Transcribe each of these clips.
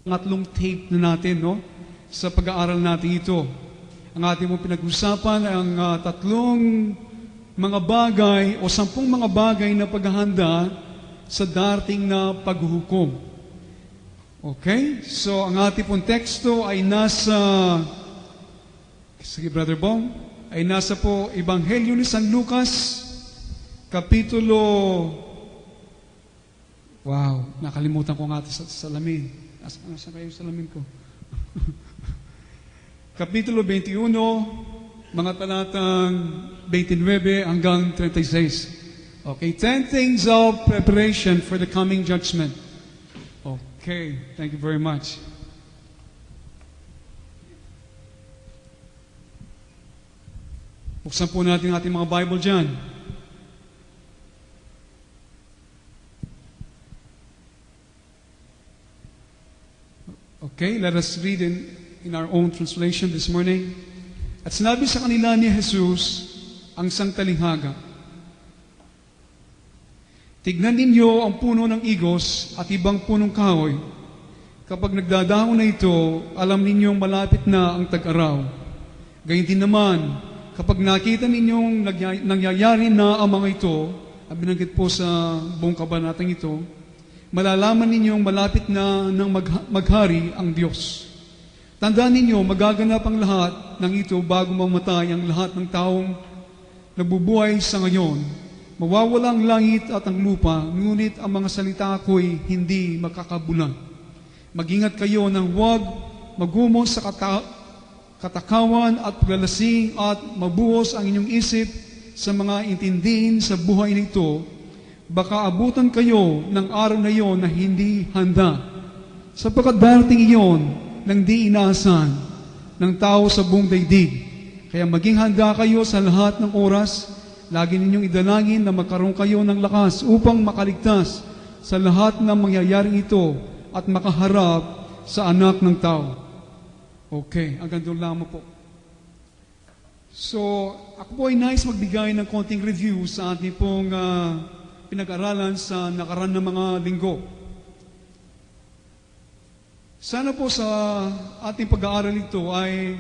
Pangatlong tape na natin, no? Sa pag-aaral natin ito. Ang ating mong pinag-usapan ay ang tatlong mga bagay o 10 mga bagay na paghahanda sa darating na paghuhukom. Okay? So, ang ating pong teksto ay nasa, sige Brother Bong, ay nasa po Ebanghelyo ni San Lucas, Kapitulo, wow, nakalimutan ko nga sa salamin. Saan kayo sa salamin ko? Kapitulo 21, mga talatang 29 hanggang 36. Okay, 10 things of preparation for the coming judgment. Okay, thank you very much. Buksan po natin ating mga Bible dyan. Okay, let us read in our own translation this morning. At sinabi sa kanila ni Jesus ang sangtalinghaga, tignan ninyo ang puno ng igos at ibang punong kahoy. Kapag nagdadahon na ito, alam ninyong malapit na ang tag-araw. Gayun din naman, kapag nakita ninyong nangyayari na ang mga ito, ang binanggit po sa buong kabanatang ito, malalaman ninyong malapit na nang maghari ang Diyos. Tandaan ninyo, magaganap ang lahat ng ito bago mamatay ang lahat ng taong nagbubuhay sa ngayon. Mawawala ang langit at ang lupa, ngunit ang mga salita ko'y hindi makakabulan. Mag-ingat kayo nang huwag magumon sa katakawan at paglalasing at mabuhos ang inyong isip sa mga intindihin sa buhay nito. Baka abutan kayo ng araw na iyon na hindi handa. Sapagkat darating iyon ng di inaasahan ng tao sa buong daigdig. Kaya maging handa kayo sa lahat ng oras. Lagi ninyong idalangin na magkaroon kayo ng lakas upang makaligtas sa lahat ng mangyayaring ito at makaharap sa anak ng tao. Okay, hanggang doon lamang po. So, ako po ay nais magbigay ng konting review sa ating pong pinag-aralan sa nakaraan ng mga linggo. Sana po sa ating pag-aaral ito ay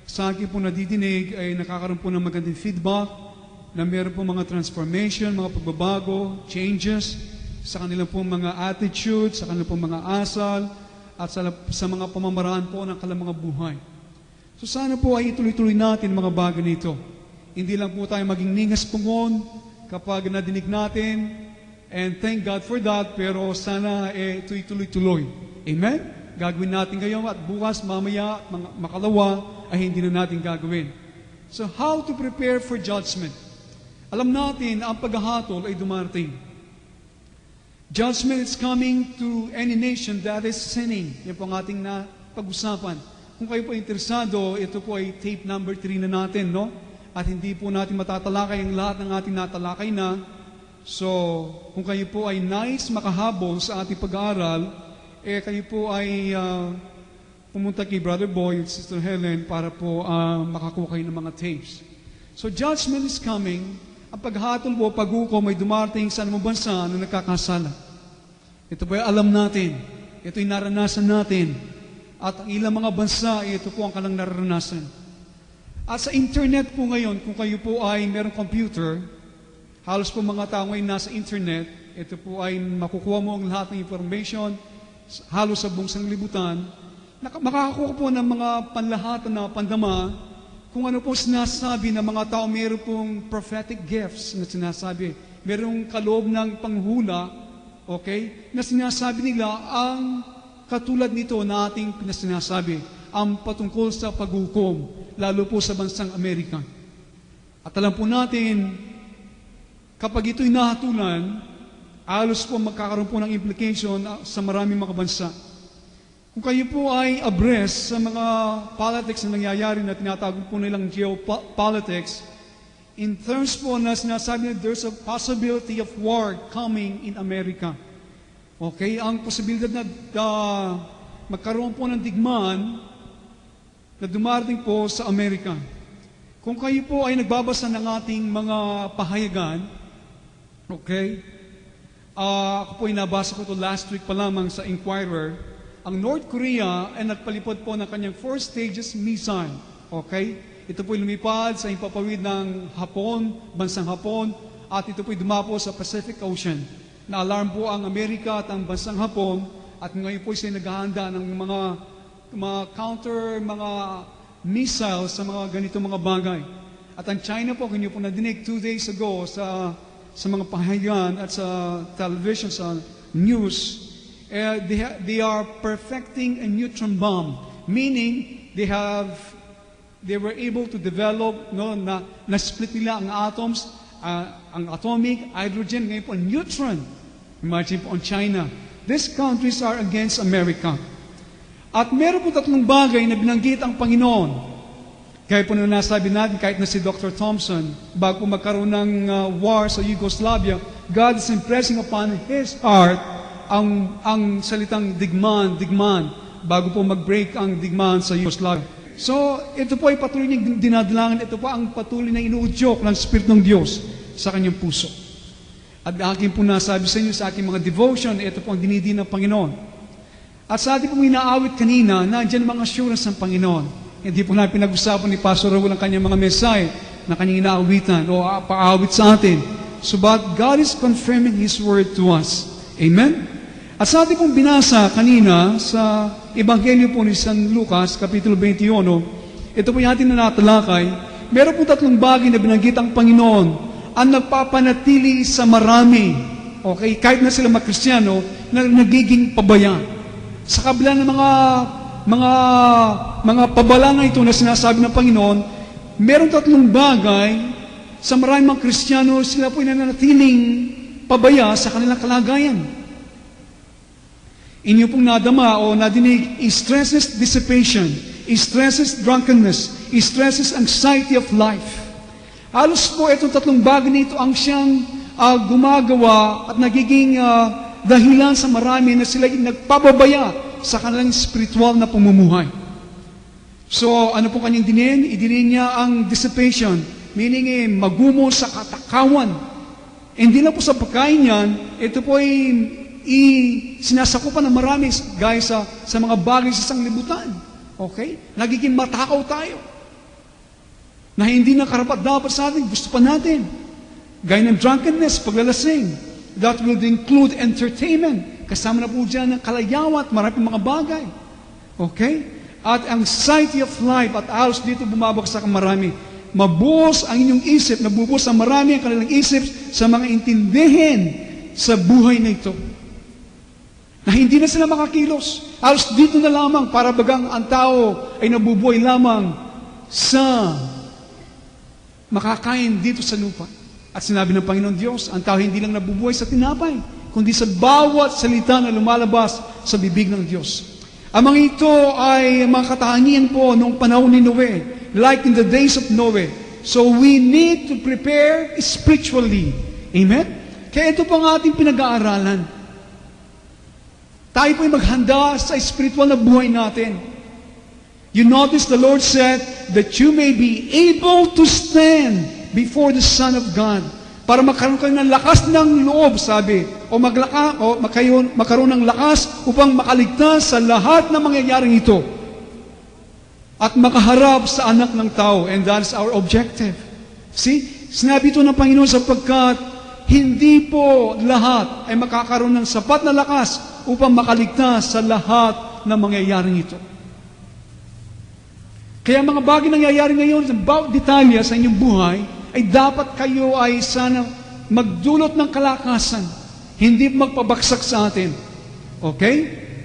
sa akin po nadidinig ay nakakaroon po ng magandang feedback na meron po mga transformation, mga pagbabago, changes sa kanilang po mga attitude, sa kanilang po mga asal at sa mga pamamaraan po ng kanilang mga buhay. So sana po ay ituloy-tuloy natin mga bagay nito. Hindi lang po tayo maging ningas pungon kapag nadinig natin, and thank God for that, pero sana ito'y tuloy-tuloy. Amen? Gagawin natin ngayon at bukas, mamaya, makalawa, ay hindi na natin gagawin. So, how to prepare for judgment? Alam natin, ang paghahatol ay dumarating. Judgment is coming to any nation that is sinning. Yan po ang ating pag-usapan. Kung kayo po interesado, ito po ay tape number 3 na natin, no? At hindi po natin matatalakay ang lahat ng ating natalakay na. So, kung kayo po ay nais makahabol sa ating pag-aaral, kayo po ay pumunta kay Brother Boy at Sister Helen para po makakuha kayo ng mga tapes. So, judgment is coming. Ang paghatol po, paghukom ay dumating sa anumang bansa na nagkakasala. Ito po ay alam natin. Ito ay naranasan natin. At ang ilang mga bansa, ito po ang kalang naranasan. At sa internet po ngayon, kung kayo po ay merong computer, halos po mga tao ngayon nasa internet, ito po ay makukuha mo ang lahat ng information, halos sa buong sanglibutan, makakakuha po ng mga panlahatan na pandama, kung ano po sinasabi ng mga tao, meron pong prophetic gifts na sinasabi, merong kaloob ng panghula, okay, na sinasabi nila ang katulad nito na ating pinasinasabi, ang patungkol sa paghukom, lalo po sa bansang Amerika. At alam po natin, kapag ito'y nahatulan, alos po magkakaroon po ng implication sa maraming mga bansa. Kung kayo po ay abreast sa mga politics na nangyayari na tinatawag po nilang geopolitics, in terms po na sinasabi na there's a possibility of war coming in America. Okay? Ang posibilidad na magkaroon po ng digmaan na dumarating po sa Amerika. Kung kayo po ay nagbabasa ng ating mga pahayagan, okay, ako po ay nabasa ko to last week pa lamang sa Inquirer, ang North Korea ay nagpalipad po ng kanyang 4 stages missile. Okay? Ito po'y lumipad sa impapawid ng Hapon, bansang Hapon, at ito po'y dumapo sa Pacific Ocean. Na-alarm po ang Amerika at ang bansang Hapon, at ngayon po sila naghahanda ng mga counter, mga missiles sa mga ganitong mga bagay. At ang China po, kung niyo po nadinig 2 days ago sa mga pahayan at sa television, sa news, they are perfecting a neutron bomb, meaning they were able to develop, na split nila ang atoms, ang atomic, hydrogen, ngayon po neutron. Imagine po on China. These countries are against America. At meron po 3 bagay na binanggit ang Panginoon. Kaya po na nasabi natin, kahit na si Dr. Thompson, bago magkaroon ng war sa Yugoslavia, God is impressing upon His heart ang salitang digmaan, bago po mag-break ang digmaan sa Yugoslavia. So, ito po ay patuloy niyang dinadalangan, ito po ang patuloy na inuudyok ng Spirit ng Diyos sa kanyang puso. At akin po nasabi sa inyo sa aking mga devotion, ito po ang dinidin ng Panginoon. At sa ating pong inaawit kanina, nandiyan mga assurance ng Panginoon. Hindi po na pinag-usapan ni Pastor Raul ang kanyang mga mensahe na kanyang inaawitan o paawit sa atin. So, but God is confirming His word to us. Amen? At sa ating pong binasa kanina sa Ebanghelyo po ni San Lucas, Kapitulo 21, ito po yung ating natalakay, meron po 3 bagay na binanggit ang Panginoon ang nagpapanatili sa marami. Okay? Kahit na sila mga Kristiyano, na nagiging pabaya. Sa kabila ng mga pabalangan ito na sinasabi ng Panginoon, meron 3 bagay sa maraming mga Kristiyano, sila po ay nananatiling pabaya sa kanilang kalagayan. Inyo pong nadama o nadinig, stresses dissipation, stresses drunkenness, stresses anxiety of life. Halos po itong 3 bagay nito ang siyang gumagawa at nagiging dahilan sa marami na sila nagpababaya sa kanilang spiritual na pamumuhay. So, ano po kanyang dinin? Idinin niya ang dissipation, meaning magumo sa katakawan. Hindi na po sa pagkain yan, ito po ay sinasakupan ng marami guys sa mga bagay sa sanglibutan. Okay? Nagiging matakaw tayo. Na hindi na karapat-dapat sa atin, gusto pa natin. Gaya ng drunkenness, paglalasing. That will include entertainment. Kasama na po dyan ng kalayawat, maraming mga bagay. Okay? At anxiety of life, at halos dito bumabagsak ang marami. Mabuhos ang inyong isip, nabubuhos ang marami ang kanilang isip sa mga intindihin sa buhay na ito. Na hindi na sila makakilos. Halos dito na lamang, para bagang ang tao ay nabubuhay lamang sa makakain dito sa lupa. At sinabi ng Panginoon Diyos, ang tao hindi lang nabubuhay sa tinapay, kundi sa bawat salita na lumalabas sa bibig ng Diyos. Ang mga ito ay mga katangian po noong panahon ni Noe, like in the days of Noe. So we need to prepare spiritually. Amen? Kaya ito po ang ating pinag-aaralan. Tayo po ay maghanda sa spiritual na buhay natin. You notice the Lord said that you may be able to stand before the Son of God. Para magkaroon kayo ng lakas ng loob, sabi, o magkaroon ng lakas upang makaligtas sa lahat ng mangyayaring ito. At makaharap sa anak ng tao. And that is our objective. See? Sinabi ito ng Panginoon sapagkat hindi po lahat ay makakaroon ng sapat na lakas upang makaligtas sa lahat ng mangyayaring ito. Kaya mga bagay nangyayari ngayon sa bawat detalya sa inyong buhay, ay dapat kayo ay sana magdulot ng kalakasan, hindi magpabagsak sa atin. Okay?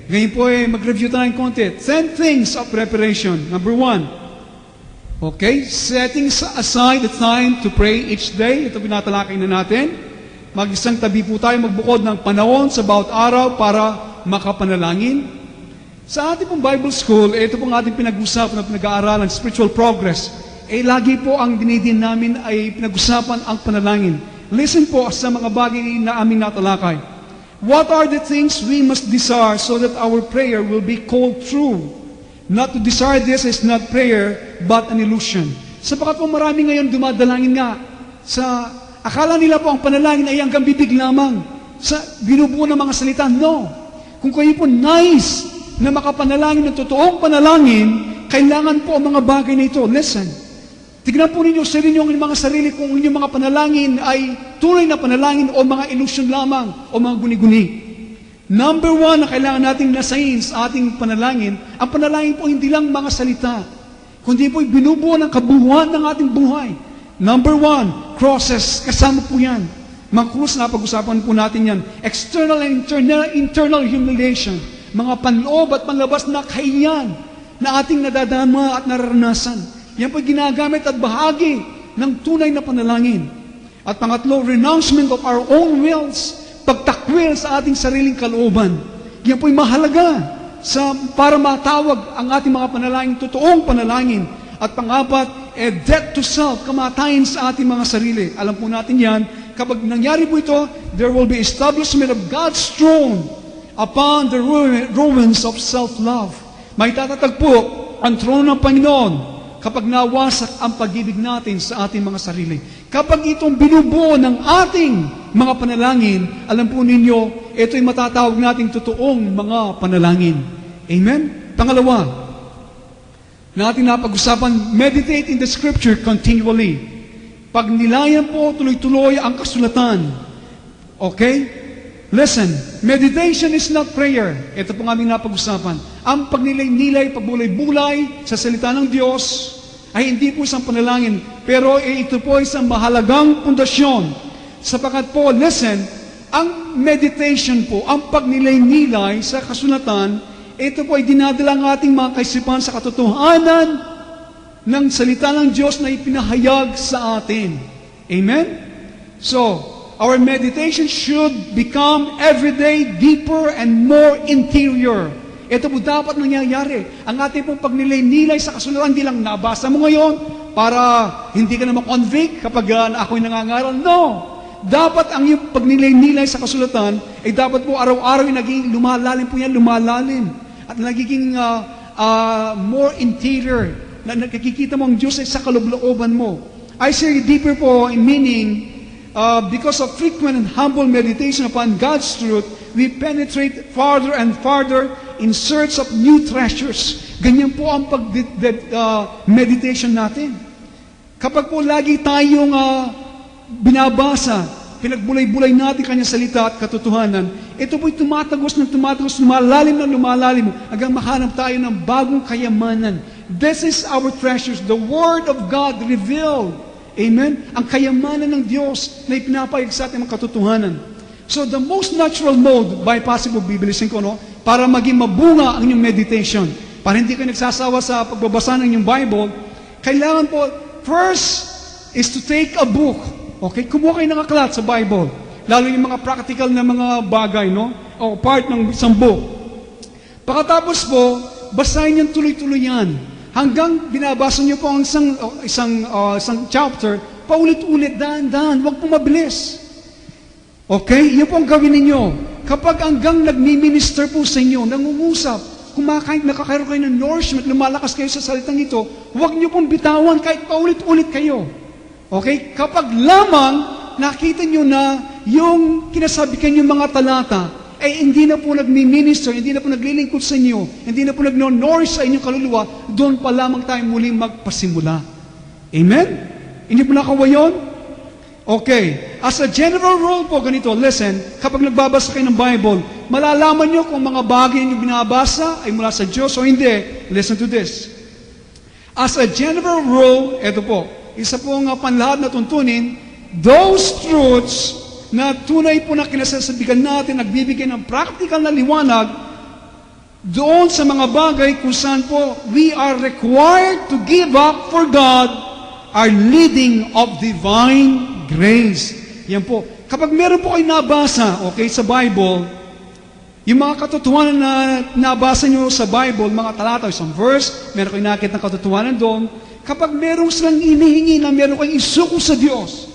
Ngayon po ay mag-review tayo ng konti. 10 things of preparation. Number 1. Okay? Setting aside the time to pray each day. Ito pinatalakay na natin. Mag-isang tabi po tayo magbukod ng panahon sa bawat araw para makapanalangin. Sa ating pong Bible School, ito pong ating pinag-usapan na pinag-aaralan, spiritual progress. Lagi po ang dinidin namin ay pinag-usapan ang panalangin. Listen po sa mga bagay na aming natalakay. What are the things we must desire so that our prayer will be called true? Not to desire this is not prayer, but an illusion. Sapagat po marami ngayon dumadalangin nga sa akala nila po ang panalangin ay hanggang bibig lamang. Sa binubuo ng mga salita, no. Kung kayo po nice na makapanalangin ng totoong panalangin, kailangan po ang mga bagay na ito. Listen, tignan po ninyo sa inyong mga sarili kung inyong mga panalangin ay tunay na panalangin o mga ilusyon lamang o mga guni-guni. Number one na kailangan nating nasayin sa ating panalangin, ang panalangin po hindi lang mga salita, kundi po binubuo ng kabuuan ng ating buhay. Number one, crosses, kasama po yan. Mga krus na pag-usapan po natin yan. External and internal humiliation, mga panloob at panlabas na kahiyan na ating nadadama at nararanasan. Yan po ginagamit at bahagi ng tunay na panalangin. At pangatlo, renouncement of our own wills, pagtakwil sa ating sariling kalooban. Yan po'y mahalaga para matawag ang ating mga panalangin, totoong panalangin. At pangapat, death to self, kamatayan sa ating mga sarili. Alam po natin yan, kapag nangyari po ito, there will be establishment of God's throne upon the ruins of self-love. May tatatag po ang trono ng Panginoon kapag nawasak ang pag-ibig natin sa ating mga sarili. Kapag itong binubuo ng ating mga panalangin, alam po ninyo, ito'y matatawag nating totoong mga panalangin. Amen? Pangalawa, na ating napag-usapan, meditate in the Scripture continually. Pag nilayan po, tuloy-tuloy ang kasulatan. Okay? Listen, meditation is not prayer. Ito po aming napag-usapan. Ang pagnilay-nilay, pagbulay-bulay sa salita ng Diyos ay hindi po isang panalangin, pero ito po isang mahalagang pundasyon. Sapagkat po, listen, ang meditation po, ang pagnilay-nilay sa kasulatan, ito po ay dinadala ang ating mga kaisipan sa katotohanan ng salita ng Diyos na ipinahayag sa atin. Amen? So, our meditation should become everyday deeper and more interior. Ito po dapat nangyayari. Ang ating pong pagnilay-nilay sa kasulatan, hindi lang nabasa mo ngayon para hindi ka na ma-convict kapag ako'y nangangaral. No! Dapat ang iyong pagnilay-nilay sa kasulatan ay dapat po araw-araw yung naging lumalalim po yan, lumalalim. At nagiging more interior. Na nakikita mo ang Diyos ay sa kalooban mo. I say deeper po in meaning, because of frequent and humble meditation upon God's truth, we penetrate farther and farther in search of new treasures. Ganyan po ang meditation natin. Kapag po lagi tayong binabasa, pinagbulay-bulay natin kanyang salita at katotohanan, ito po'y tumatagos, lumalalim na lumalalim, hanggang mahanap tayo ng bagong kayamanan. This is our treasures, the Word of God revealed. Amen? Ang kayamanan ng Diyos na ipinapayag sa ating mga katotohanan. So the most natural mode, by possible bibilisin ko, no, para maging mabunga ang inyong meditation, para hindi kayo nagsasawa sa pagbabasa ng inyong Bible, kailangan po, first is to take a book. Okay? Kumuha kayo ng aklat sa Bible. Lalo yung mga practical na mga bagay, no? O part ng isang book. Pagkatapos po, basahin yung tuloy-tuloy yan. Hanggang binabasa niyo po ang isang chapter, paulit-ulit, dahan-dahan, huwag po mabilis. Okay? Yan po ang gawin ninyo. Kapag hanggang nagmi-minister po sa inyo, nangungusap, kumakain, nakakaroon kayo ng nourishment, lumalakas kayo sa salitang ito, huwag niyo pong bitawan kahit paulit-ulit kayo. Okay? Kapag lamang nakita niyo na yung kinasabikan yung mga talata, ay hindi na po nagmi-minister, hindi na po naglilingkod sa inyo, hindi na po nag-nourish sa inyong kaluluwa, doon pa lamang tayo muling magpasimula. Amen? Hindi po nakawa yun? Okay. As a general rule po, ganito, listen, kapag nagbabasa kayo ng Bible, malalaman nyo kung mga bagay nyo binabasa ay mula sa Diyos o hindi. Listen to this. As a general rule, eto po, isa po nga panlahat na tuntunin, those truths na tunay po na kinasasabihan natin, nagbibigay ng practical na liwanag doon sa mga bagay kung saan po we are required to give up for God our leading of divine grace. Yan po. Kapag meron po kayo nabasa, okay, sa Bible, yung mga katotohanan na nabasa nyo sa Bible, mga talata, isang verse, meron kayo nakita ng katotohanan doon, kapag meron silang inihingi na meron kayong isuko sa Diyos,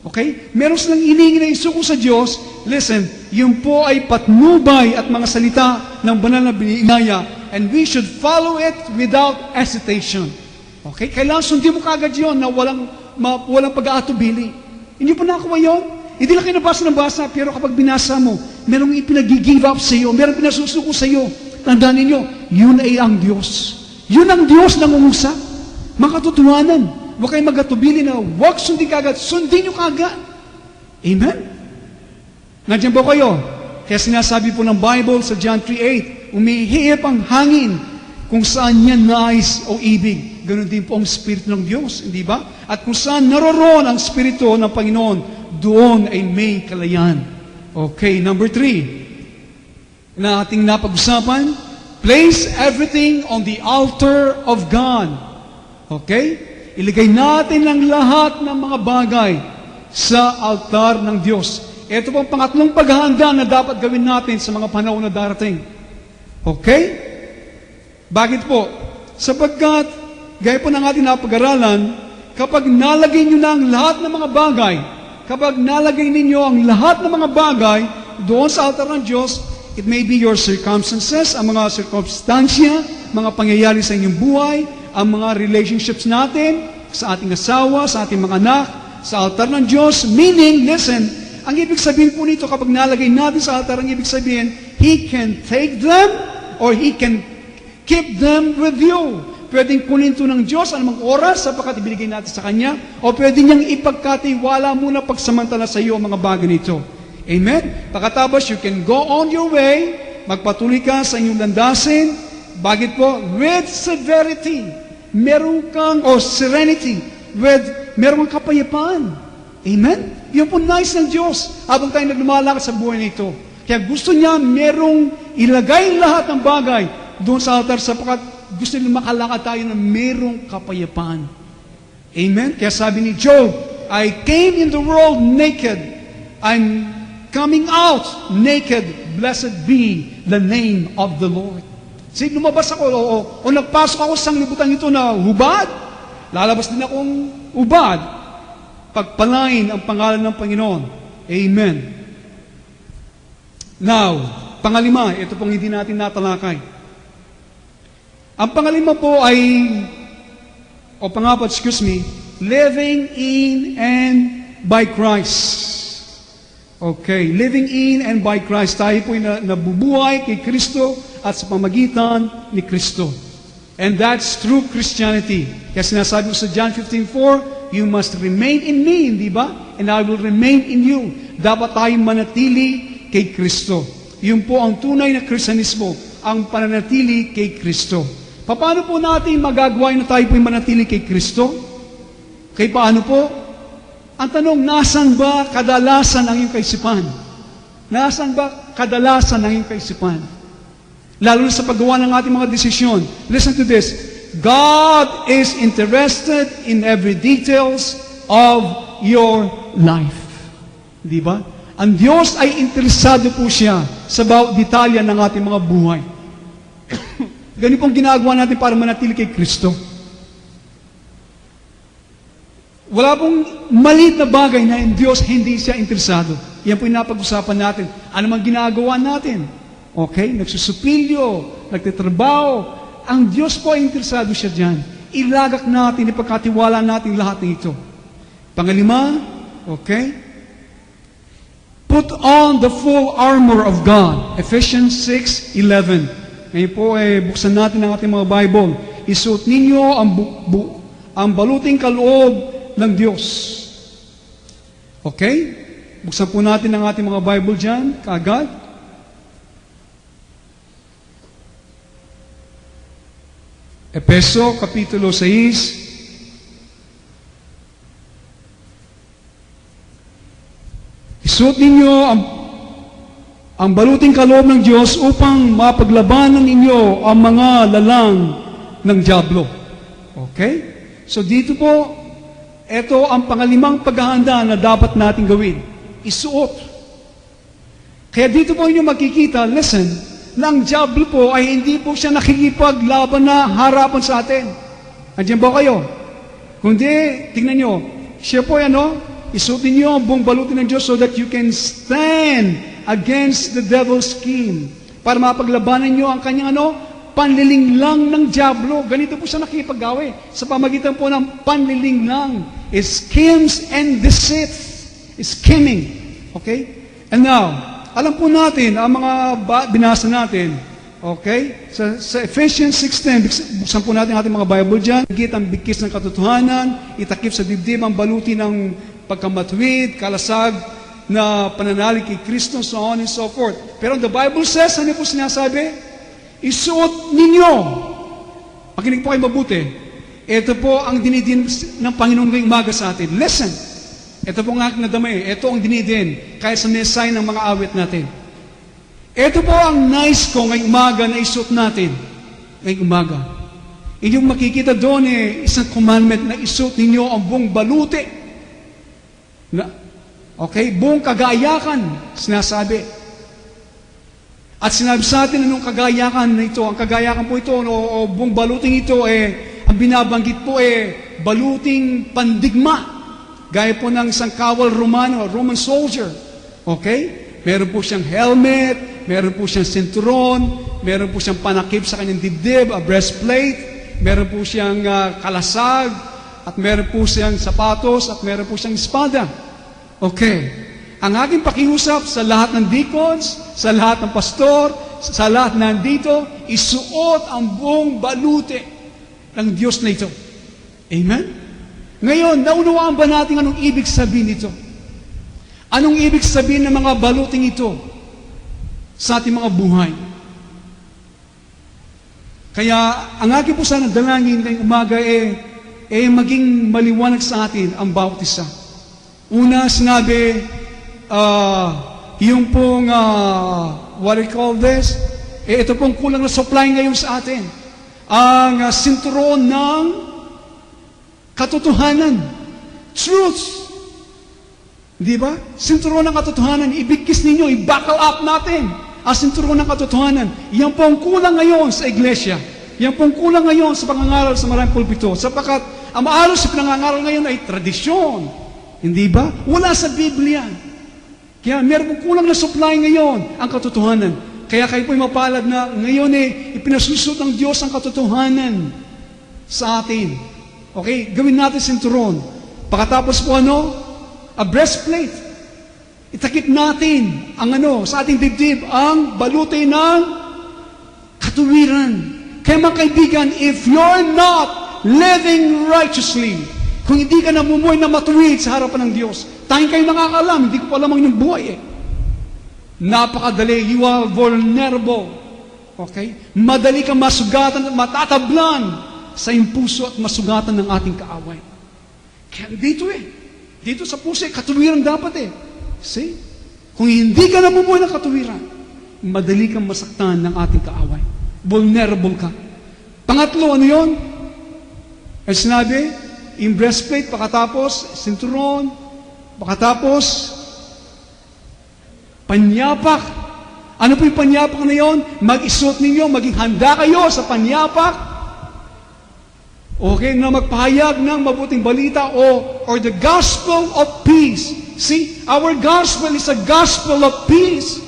okay? Meron silang inihingi na isuko sa Diyos, listen, yun po ay patnubay at mga salita ng banal na binigaya, and we should follow it without hesitation. Okay? Kailangan sundin mo kagad yun na walang pag-aatubili. Hindi po nakuha yun? Hindi lang kayo nabasa ng basa, pero kapag binasa mo, merong ipinag-give up sa iyo, merong pinasusuko sa iyo. tandaan ninyo, yun ay ang Diyos. Yun ang Diyos ng umusa. Makatotohanan, huwag kayong magatubili na huwag sundin kagad, sundin nyo kagad. Amen? Nandiyan po kayo. Kaya sinasabi po ng Bible sa John 3:8, umihip ang hangin kung saan niya nais o ibig. Ganon din po ang Espiritu ng Diyos, hindi ba? At kung saan naroroon ang Espiritu ng Panginoon, doon ay may kalayan. Okay, number 3, na ating napag-usapan, place everything on the altar of God. Okay? Iligay natin ang lahat ng mga bagay sa altar ng Diyos. Ito po ang pangatlong paghahanda na dapat gawin natin sa mga panahon na darating. Okay? Bakit po? Sapagkat, gaya po ng ating napag-aralan, kapag nalagay nyo na ang lahat ng mga bagay, kapag nalagay ninyo ang lahat ng mga bagay doon sa altar ng Diyos, it may be your circumstances, ang mga circumstansya, mga pangyayari sa inyong buhay, ang mga relationships natin, sa ating asawa, sa ating mga anak, sa altar ng Diyos, meaning, listen, ang ibig sabihin po nito, kapag nalagay natin sa altar, ang ibig sabihin, He can take them, or He can keep them with you. Pwedeng kunin ito ng Diyos anumang oras sapagkat ibigay natin sa Kanya, o pwede niyang ipagkatiwala muna pagsamantala sa iyo ang mga bagay nito. Amen? Pagkatapos, you can go on your way, magpatuloy ka sa inyong landasin, bakit po? With severity. Meron kang, or serenity, meron kang kapayapaan. Amen? Yun po nice ng Diyos habang tayo naglumalakad sa buhay nito. Kaya gusto niya merong ilagay lahat ng bagay doon sa altar sapagkat gusto niya makalakad tayo na merong kapayapaan. Amen? Kaya sabi ni Job, I came in the world naked. I'm coming out naked. Blessed be the name of the Lord. Sige, lumabas ako o nagpasok ako sa sanglibutan ito na hubad. Lalabas din akong hubad. Pagpalain ang pangalan ng Panginoon. Amen. Now, pangalima, ito pong hindi natin natalakay. Ang pangalima po ay, living in and by Christ. Okay, living in and by Christ. Tayo po nabubuhay kay Kristo at sa pamagitan ni Kristo. And that's true Christianity. Kaya sinasabi ko sa John 15:4, you must remain in me, di ba? And I will remain in you. Dapat tayong manatili kay Kristo. Yun po ang tunay na Kristiyanismo, ang pananatili kay Kristo. Paano po natin magagawa na tayo po'y manatili kay Kristo? Kay paano po? Ang tanong, nasan ba kadalasan ang iyong kaisipan? Nasan ba kadalasan ang iyong kaisipan? Lalo na sa paggawa ng ating mga desisyon. Listen to this. God is interested in every details of your life. Di ba? Ang Diyos ay interesado po siya sa bawat detalya ng ating mga buhay. Ganun pong ginagawa natin para manatili kay Kristo. Wala pong maliit na bagay na yung Diyos hindi siya interesado. Yan po yung napag-usapan natin. Ano man ginagawa natin? Okay? Nagsusupilyo, nagtitrabaho. Ang Diyos po ay interesado siya dyan. Ilagak natin, ipagkatiwala natin lahat ng ito. Pangalima, okay? Put on the full armor of God. Ephesians 6:11. Ngayon po, buksan natin ang ating mga Bible. Isuot ninyo ang baluting kaloob ng Diyos. Okay? Buksan po natin ang ating mga Bible dyan, kaagad. Efeso, Kapitulo 6. Isuot ninyo ang baluting kaloob ng Diyos upang mapaglabanan ninyo ang mga lalang ng dyablo. Okay? So dito po, ito ang pangalimang paghahanda na dapat natin gawin. Isuot. Kaya dito po inyo makikita, listen, na ang dyablo po ay hindi po siya nakikipaglaban na harapan sa atin. Andiyan ba kayo? Kundi, tingnan nyo, siya po isuotin nyo ang buong balutin ng Diyos so that you can stand against the devil's scheme. Para mapaglabanan nyo ang kanyang panlilinglang ng dyablo. Ganito po siya nakikipaggawi. Sa pamagitan po ng panlilinglang. Schemes and deceit. Scheming. Okay? And now, alam po natin, ang mga binasa natin, Okay? Sa Ephesians 6:10, buksan po natin ating mga Bible dyan. Higit ang bigkis ng katotohanan, itakip sa dibdib ang baluti ng pagkamatuwid, kalasag na pananalig kay Kristo, so on and so forth. Pero the Bible says, ano po sinasabi? Isuot ninyo. Pakinig po kayo mabuti. Ito po ang dinidin ng Panginoon ngayong umaga sa atin. Listen. Ito po ang aking nadamay. Ito ang dinidin kaya sa mensahe ng mga awit natin. Ito po ang nice ko ngayong umaga na isuot natin. Ngayong umaga. Inyong makikita doon isang commandment na isuot ninyo ang buong baluti. Okay? Buong kagayakan, sinasabi. At sinabi sa atin anong kagayakan na ito. Ang kagayakan po ito, o buong baluting ito, ang binabanggit po baluting pandigma. Gaya po ng isang kawal Romano, Roman soldier. Okay? Meron po siyang helmet, meron po siyang sinturon, meron po siyang panakip sa kanyang dibdib, a breastplate, meron po siyang kalasag, at meron po siyang sapatos, at meron po siyang espada. Okay. Ang aking pakiusap sa lahat ng deacons, sa lahat ng pastor, sa lahat na nandito, isuot ang buong baluti ng Diyos na ito. Amen? Ngayon, naunawaan ba natin anong ibig sabihin nito? Anong ibig sabihin ng mga baluting ito sa ating mga buhay? Kaya, ang aking po sana dalangin ngayong umaga maging maliwanag sa atin ang bawat isa. Una, sinabi, yung pong, what do you call this? Ito pong kulang na supply ngayon sa atin. Ang sinturon ng katotohanan. Truth. Di ba? Sinturon ng katotohanan. Ibigkis ninyo, i-buckle up natin ang sinturon ng katotohanan. Yan po ang kulang ngayon sa iglesia. Yan po ang kulang ngayon sa pangangaral sa maraming pulpito. Sapagkat ang maaral sa pangangaral ngayon ay tradisyon. Hindi ba? Wala sa Biblia. Kaya meron pong kulang na supply ngayon ang katotohanan. Kaya kayo po'y mapalad na ngayon ipinasusot ng Diyos ang katotohanan sa atin. Okay? Gawin natin sinturon. Pagkatapos po a breastplate. Itakip natin ang sa ating dibdib, ang baluti ng katuwiran. Kaya mga kaibigan, if you're not living righteously, kung hindi ka namumuhay na matuwid sa harapan ng Diyos, tayong kayo nakakalam, hindi ko pa alam ang inyong buhay Napakadali, you are vulnerable. Okay? Madali kang masugatan at matatablan sa iyong puso at masugatan ng ating kaaway. Kaya dito sa puso, katuwiran dapat See? Kung hindi ka namumuhay ng katuwiran, madali kang masaktan ng ating kaaway. Vulnerable ka. Pangatlo, ano yun? Ay sinabi, yung breastplate, pakatapos, sinturon, pakatapos, panyapak. Ano po yung panyapak na yun? Mag-isuot ninyo, maging handa kayo sa panyapak. Okay, na magpahayag ng mabuting balita or the gospel of peace. See, our gospel is a gospel of peace.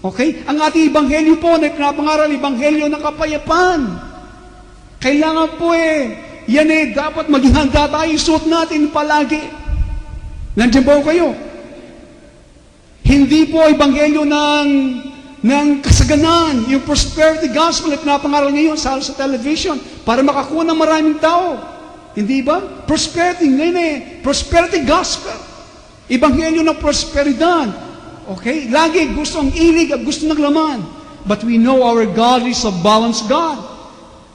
Okay? Ang ating ebanghelyo po na pinapangaral, ebanghelyo ng kapayapaan. Kailangan po yan dapat maging handa tayo, isuot natin palagi. Nandiyan po kayo. Hindi po ebanghelyo ng kasaganan, yung prosperity gospel na pinapangaral ngayon sa television para makakuha ng maraming tao. Hindi ba? Prosperity, ngayon prosperity gospel. Ebanghelyo ng prosperidad. Okay? Lagi gusto ang ilig at gusto ng laman. But we know our God is a balanced God.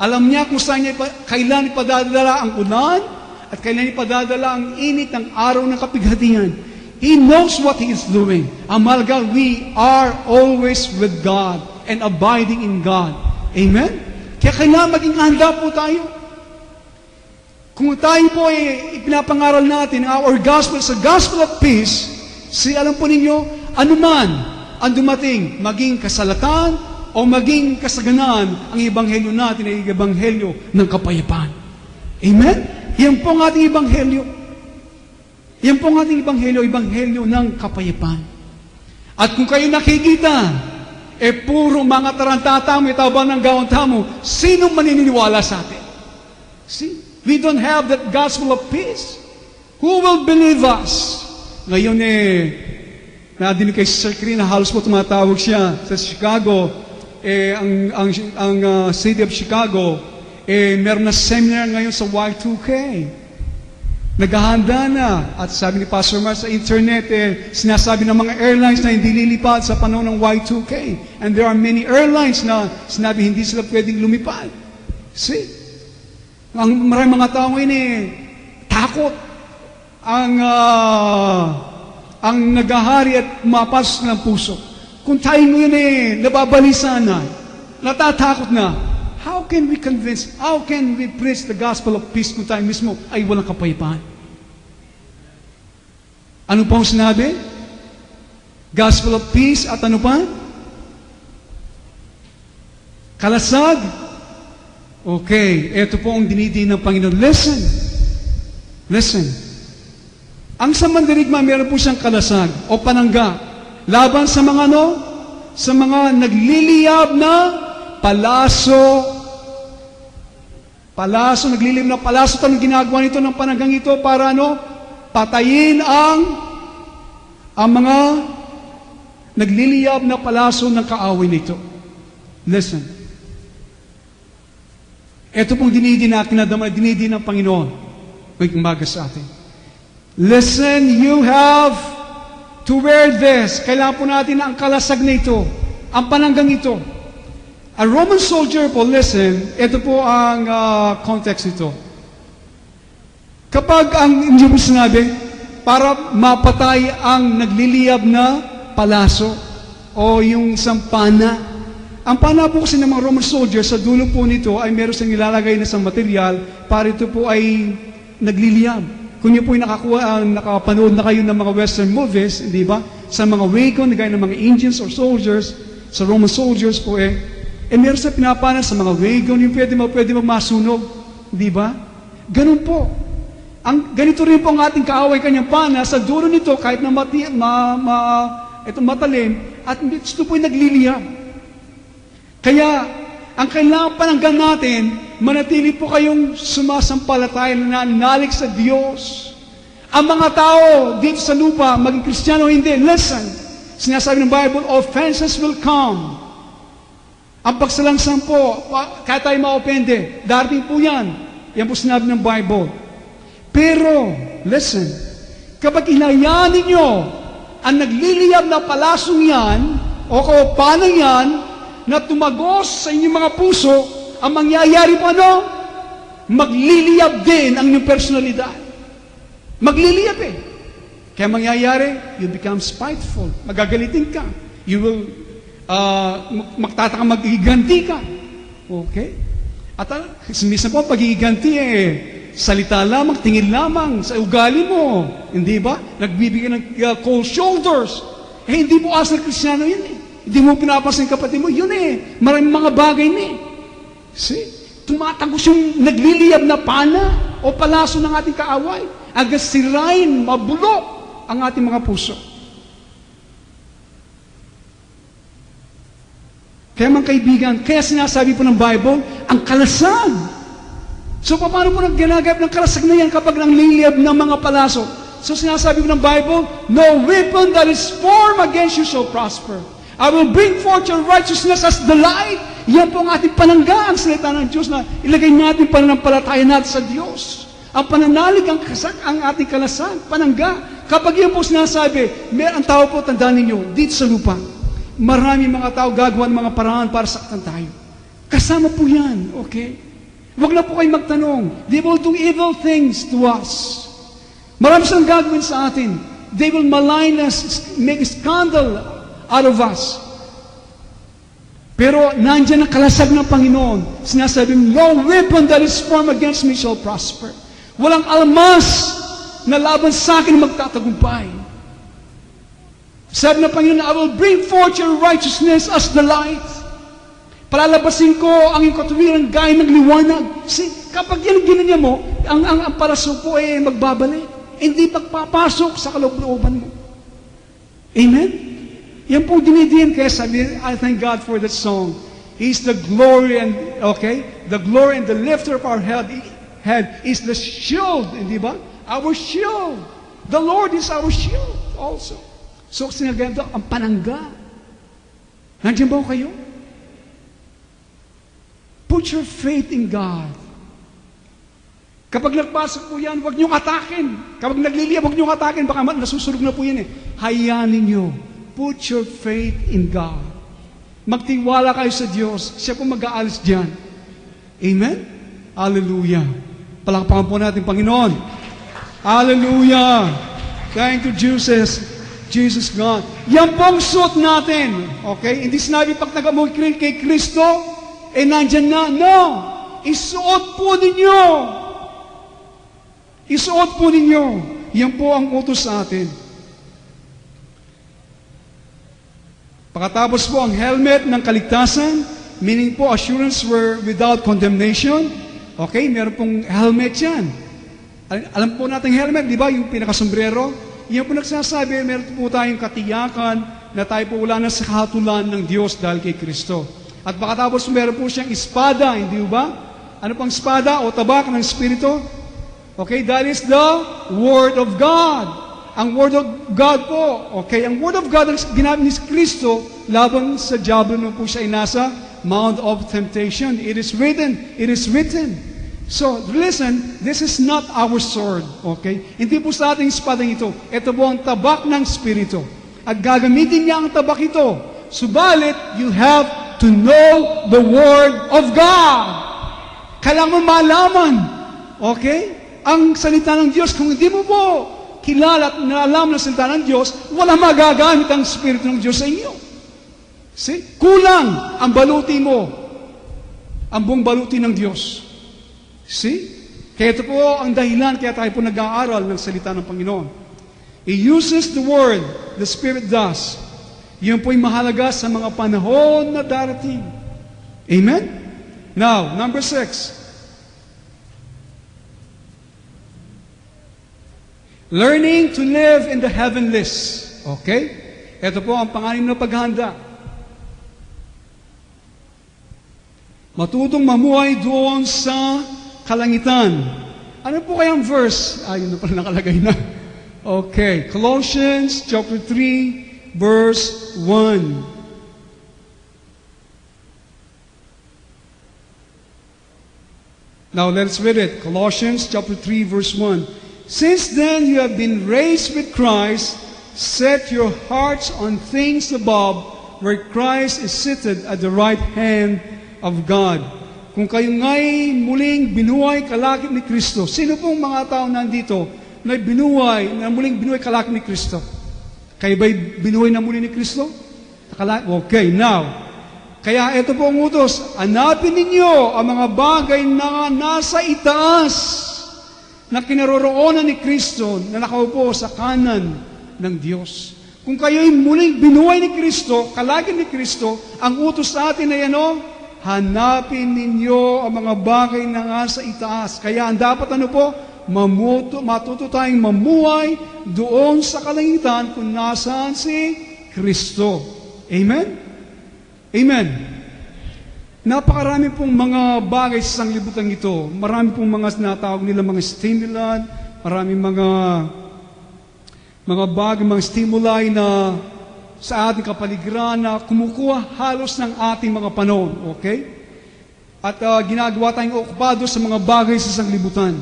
Alam niya kung saan niya kailan ipadadala ang ulan at kailan ipadadala ang init ng araw ng kapighatian. He knows what He is doing. Amalga, we are always with God and abiding in God. Amen? Kaya kailangan maging handa po tayo. Kung tayo po ipinapangaral natin, our gospel is a gospel of peace, alam po ninyo, anuman ang dumating, maging kasalatan o maging kasaganan, ang ebanghelyo natin ay ebanghelyo ng kapayapaan. Amen? Yan po ang ating ebanghelyo. Yan po ang ating ebanghelyo, ebanghelyo ng kapayapaan. At kung kayo nakikita, puro mga tarantata mo, itabang ng gawang tamo, sino maniniwala sa atin? See? We don't have that gospel of peace. Who will believe us? Ngayon nadinig kay Sir Cree na halos po tumatawag siya sa Chicago. City of Chicago, meron na seminar ngayon sa Y2K. Naghahanda na. At sabi ni Pastor Mar sa internet, sinasabi ng mga airlines na hindi lilipad sa panahon ng Y2K. And there are many airlines na sinabi hindi sila pwedeng lumipad. See? Maraming mga tao ngayon takot. Ang naghahari at mapasok ng puso. Kung tayo ngayon nababalisa na, natatakot na, how can we preach the gospel of peace kung tayo mismo ay walang kapayapaan? Ano pa ang sinabi? Gospel of peace at ano pa? Kalasag? Okay, ito po ang dinidin ng Panginoon. Listen. Ang sa mandirigma, meron po siyang kalasag o panangga. Laban sa mga sa mga nagliliyab na palaso, nagliliyab na palaso. Anong ginagawa nito ng pananggang ito para patayin ang mga nagliliyab na palaso ng kaaway nito. Listen. Ito pong dinidin ng Panginoon. May kumbaga sa atin. Listen, you have to wear this. Kailangan po natin ang kalasag na ito, ang pananggang ito. A Roman soldier po, listen, ito po ang context ito. Kapag hindi mo sinabi, para mapatay ang nagliliyab na palaso o yung sampana. Ang pana po kasi ng mga Roman soldiers, sa dulo po nito ay meron siyang nilalagay na sa material para ito po ay nagliliyab. Kung niyo po yung nakapanood na kayo ng mga Western movies, di ba? Sa mga wagon, gaya ng mga engines or soldiers, sa Roman soldiers po meron sa pinapana sa mga wagon, yung pwede masunog, di ba? Ganun po. Ganito rin po ang ating kaaway kanyang pana, sa dulo nito, kahit na matalim, at ito po yung nagliliyab. Kaya, ang kailangan pananggan natin, manatili po kayong sumasampalataya na nananalig sa Diyos. Ang mga tao dito sa lupa, maging Kristiyano o hindi, listen, sinasabi ng Bible, offenses will come. Ang pagsalansan po, kaya tayo ma-offende, darating po yan. Yan po sinabi ng Bible. Pero, listen, kapag inayaan ninyo ang nagliliyab na palasong yan, o kaupanang yan, na tumagos sa inyong mga puso, ang mangyayari po magliliyab din ang inyong personalidad. Magliliyab Kaya mangyayari, you become spiteful. Magagalitin ka. You will, magiganti ka. Okay? At minsan po, pagiganti salita lamang, tingin lamang, sa ugali mo. Hindi ba? Nagbibigay ng cold shoulders. Hindi po asal Kristiyano yun Hindi mo pinapansin kapatid mo, yun maraming mga bagay See? Tumatagos yung nagliliyab na pana o palaso ng ating kaaway. Agad sirain, mabulok ang ating mga puso. Kaya mga kaibigan, kaya sinasabi po ng Bible, ang kalasag. So paano po ginagayap ng kalasag na yan kapag nangliliyab ng mga palaso? So sinasabi po ng Bible, no weapon that is formed against you shall prosper. I will bring forth your righteousness as the light. Yan po ang ating panangga, ang salita ng Diyos na ilagay natin pananampalataya natin sa Diyos. Ang pananalig, ang ating kalasag, panangga. Kapag yan po sinasabi, ang tao po, tandaan ninyo, dito sa lupa, marami mga tao gagawa ng mga paraan para saktan tayo. Kasama po yan, okay? Huwag na po kayo magtanong. They will do evil things to us. Marami silang gagawin sa atin. They will malign us, make a scandal out of us. Pero nandiyan ang kalasag ng Panginoon. Sinasabi, no weapon that is formed against me shall prosper. Walang almas na laban sa akin magtatagumpay. Sabi ng Panginoon, I will bring forth your righteousness as the light. Palalabasin ko ang iyong katuwiran gaya ng liwanag. See, kapag yan ginanya mo, ang paraso po magbabalik. Hindi magpapasok sa kaloob-looban mo. Amen? Yan po dinidiin, kaya sabi, I thank God for that song. He's the glory and, the glory and the lifter of our head is the shield, hindi ba? Our shield. The Lord is our shield also. So, sinagayam daw, ang panangga. Nandiyan ba kayo? Put your faith in God. Kapag nagpasok po yan, huwag niyong atakin. Kapag nagliliyab, huwag niyong atakin. Baka nasusunog na po yan eh. Hayanin niyo. Put your faith in God. Magtiwala kayo sa Diyos. Siya po mag-aalis dyan. Amen? Hallelujah. Palakpakan po natin, Panginoon. Hallelujah. Thank you, Jesus. Jesus God. Yan pong suot natin. Okay? Hindi sinabi pag nag-amoy kay Kristo, nandyan na. No! Isuot po ninyo. Isuot po ninyo. Yan po ang utos sa atin. Pagkatapos po ang helmet ng kaligtasan, meaning po assurance were without condemnation. Okay, meron pong helmet yan. Alam po natin helmet, di ba? Yung pinakasombrero. Yan po nagsasabi, meron po tayong katiyakan na tayo po wala na sa kahatulan ng Diyos dahil kay Kristo. At pagkatapos meron po siyang espada, hindi ba? Ano pang espada o tabak ng Espiritu? Okay, that is the Word of God. Ang Word of God po, okay, ang Word of God ang ginamit ni Kristo laban sa diablo nung po siya ay nasa Mount of Temptation. It is written, it is written. So, listen, this is not our sword, okay? Hindi po sa ating espadang ito. Ito po ang tabak ng Espiritu. At gagamitin niya ang tabak ito. Subalit, you have to know the Word of God. Kailangan malaman, okay? Ang salita ng Diyos, kung hindi mo po kilala at naalam ng salita ng Diyos, wala magagamit ang Espiritu ng Diyos sa inyo. See? Kulang ang baluti mo, ang buong baluti ng Diyos. See? Kaya ito po ang dahilan kaya tayo po nag-aaral ng salita ng Panginoon. He uses the Word, the Spirit does. Yun po'y mahalaga sa mga panahon na darating. Amen? Now, number 6. Learning to live in the heavenlies. Okay? Ito po ang panganim na paghanda. Matutong mamuhay doon sa kalangitan. Ano po kayang verse? Yun na pala nakalagay na. Okay. Colossians chapter 3, verse 1. Now let's read it. Colossians chapter 3, verse 1. Since then you have been raised with Christ, set your hearts on things above, where Christ is seated at the right hand of God. Kung kayo nga'y muling binuhay kalakip ni Kristo, sino pong mga tao nandito na muling binuhay kalakip ni Kristo? Kayo ba'y binuhay na muli ni Kristo? Okay, now, kaya ito po ang utos, hanapin ninyo ang mga bagay na nasa itaas, na kinaroroonan ni Kristo na nakaupo sa kanan ng Diyos. Kung kayo'y muling binuhay ni Kristo, kalagin ni Kristo, ang utos sa atin ay ano? Hanapin ninyo ang mga bagay na nga sa itaas. Kaya ang dapat ano po? Matuto tayong mamuhay doon sa kalangitan kung nasaan si Kristo. Amen? Amen. Napakarami pong mga bagay sa sanglibutan ito. Marami pong mga sinatawag nila mga stimulant, marami mga bagay, mga stimuli na sa ating kapaligiran na kumukuha halos ng ating mga panahon. Okay? At ginagawa tayong okupado sa mga bagay sa sanglibutan.